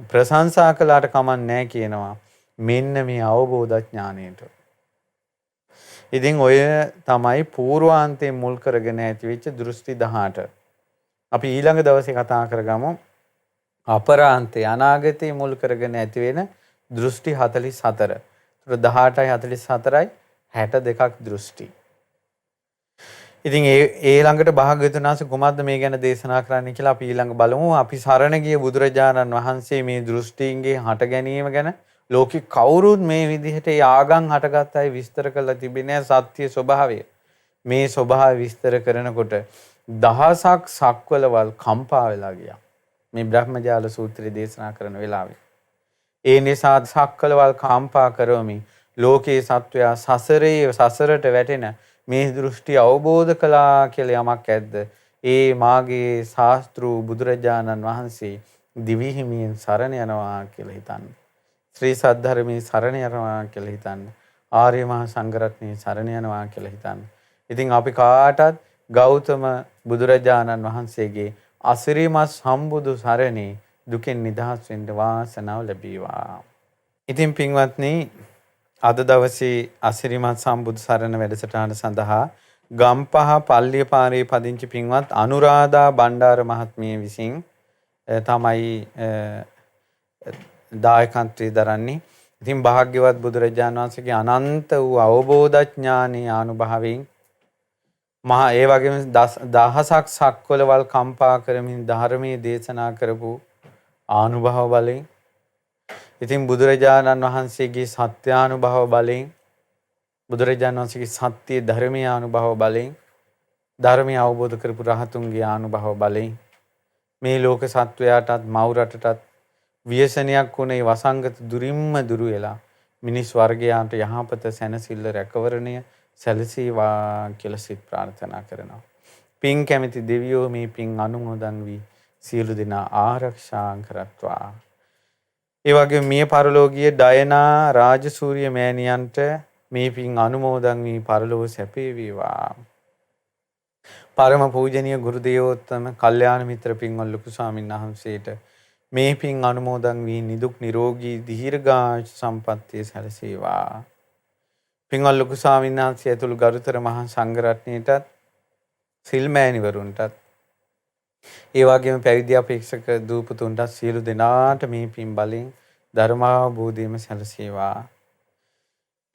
ප්‍රශංසා කළාට කමක් නැහැ කියනවා මෙන්න මේ අවබෝධ ඥාණයට. ඉතින් ඔය තමයි පූර්වාන්තයේ මුල් කරගෙන ඇතිවෙච්ච දෘෂ්ටි 18. අපි ඊළඟ දවසේ කතා කරගමු අපරාන්තයේ අනාගතයේ මුල් කරගෙන ඇති වෙන දෘෂ්ටි 44. ඒතර 18යි 44යි 62ක් දෘෂ්ටි. ඉතින් ඒ ළඟට භාග්‍යවතුන් වහන්සේ කුමක්ද මේ ගැන දේශනා කරන්න කියලා අපි ඊළඟ බලමු. අපි සරණ ගිය බුදුරජාණන් වහන්සේ මේ දෘෂ්ටීන්ගේ හට ගැනීම ගැන ලෝකෙ කවුරුත් මේ විදිහට ආගම් හටගත් අය විස්තර කරලා තිබෙන්නේ සත්‍ය ස්වභාවය. මේ ස්වභාවය විස්තර කරනකොට දහසක් සක්වලවල් කම්පා වෙලා ගියා. මේ බ්‍රහ්මජාල සූත්‍රය දේශනා කරන වෙලාවේ. ඒ නිසා සක්වලවල් කම්පා කරවමින් ලෝකේ සත්වයා සසරට වැටෙන මේ දෘෂ්ටි අවබෝධ කළා කියලා යමක් ඇද්ද? ඒ මාගේ ශාස්ත්‍රු බුදුරජාණන් වහන්සේ දිවි හිමියෙන් සරණ යනවා කියලා හිතන්න. ශ්‍රී සද්ධර්මයේ සරණ යනවා කියලා හිතන්න. ආර්ය මහා සංඝරත්නයේ සරණ යනවා කියලා හිතන්න. ඉතින් අපි කාටත් ගෞතම බුදුරජාණන් වහන්සේගේ අසිරිමත් සම්බුදු සරණේ දුකෙන් නිදහස් වෙන්න වාසනාව ලැබේවා. ඉතින් පින්වත්නි අද දවසේ අසිරිමත් සම්බුදු සරණ වැඩසටහන සඳහා ගම්පහ පල්ලියපාරේ පදිංචි පින්වත් අනුරාධා බණ්ඩාර මහත්මිය විසින් තමයි දායකත්වයේ දරන්නේ. ඉතින් භාග්‍යවත් බුදුරජාණන් වහන්සේගේ අනන්ත වූ අවබෝධ ඥානීය අනුභවයෙන් මහා ඒ වගේම දහසක් සක්වලවල් කම්පා කරමින් ධර්මයේ දේශනා කරපු ආනුභව බලයෙන් ඉතින් බුදුරජාණන් වහන්සේගේ සත්‍යානුභව බලයෙන් බුදුරජාණන් වහන්සේගේ සත්‍ය ධර්මීය අනුභව බලයෙන් ධර්මය අවබෝධ කරපු රහතුන්ගේ අනුභව බලයෙන් මේ ලෝක සත්වයාටත් මව් රටටත් ව්‍යසනයක් වුණේ වසංගත දුරින්ම දුරු වෙලා මිනිස් වර්ගයාට යහපත සැනසෙල්ල රැකවරණය සැලසීවා කියලා සිත ප්‍රාර්ථනා කරනවා. පින් කැමැති දෙවියෝ මේ පින් අනුමෝදන් වී සියලු දෙනා ආරක්ෂා කරත්වා. ඒ වගේම මිය පරලෝකීය ඩයනා රාජසූරිය මෑණියන්ට මේ පින් අනුමෝදන් වී පරලෝක සැපේ වේවා. පරම පූජනීය ගුරු දේවෝත්තම කල්යාණ මිත්‍ර පින්වත් ලොකු ස්වාමීන් වහන්සේට මේ පින් අනුමෝදන් වී නිදුක් නිරෝගී දීර්ඝායුෂ සම්පන්නිය සැලසේවා. පින්වත් ලොකු ස්වාමීන් වහන්සේ ඇතුළු ගරුතර මහා සංඝරත්නයටත් සිල් මෑණිවරුන්ටත් ඒ වගේම පැවිදි අපේක්ෂක දූපතුන්ට සියලු දෙනාට මේ පින් බලෙන් ධර්මාවබෝධයම සැලසේවා.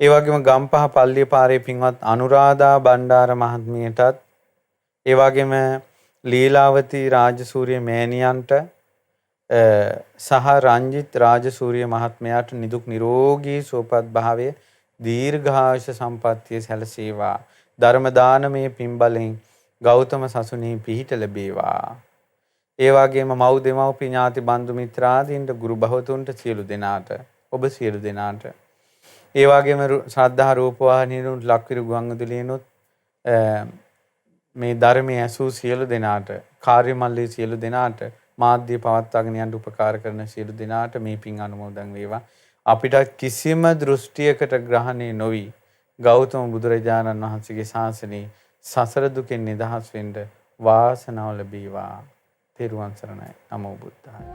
ඒ වගේම ගම්පහ පල්ලියපාරේ පින්වත් අනුරාධා බණ්ඩාර මහත්මියටත් ඒ වගේම ලීලාවතී රාජසූරිය මෑණියන්ට සහ රංජිත් රාජසූරිය මහත්මයාට නිදුක් නිරෝගී සුවපත් භාවය දීර්ඝායුෂ සම්පන්නිය සැලසේවා. ධර්ම දානමය පින් බලෙන් ගෞතම සසුනේ පිහිට ලැබේවා. ඒ වගේම මව් දෙමව්පිය ඥාති බන්දු මිත්‍රාදීන්ට ගුරු භවතුන්ට සියලු දෙනාට ඔබ සියලු දෙනාට ඒ වගේම ශ්‍රද්ධා රූප වාහිනියනුත් ලක්විරු ගුවන්විදුලියනුත් මේ ධර්මයේ ඇසූ සියලු දෙනාට කාර්ය මල්ලේ සියලු දෙනාට මාධ්‍ය පවත්වාගෙන යන්න උපකාර කරන සියලු දෙනාට මේ පින් අනුමෝදන් වේවා. අපිට කිසිම දෘෂ්ටියකට ග්‍රහණය නොවි ගෞතම බුදුරජාණන් වහන්සේගේ ශාසනයේ සසර දුකෙන් නිදහස් වෙන්න වාසනාව ලැබේවා. තෙරුවන් සරණයි. නමෝ බුද්ධාය.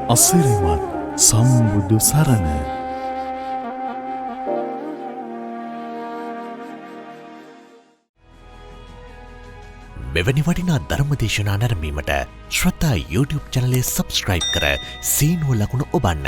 අසිරිමත් සම්බුදු සරණ. මෙවැනි වටිනා ධර්මදේශනා නැරඹීමට ශ්‍රද්ධා YouTube චැනලය සබස්ක්‍රයිබ් කර සීනුව ලකුණ ඔබන්න.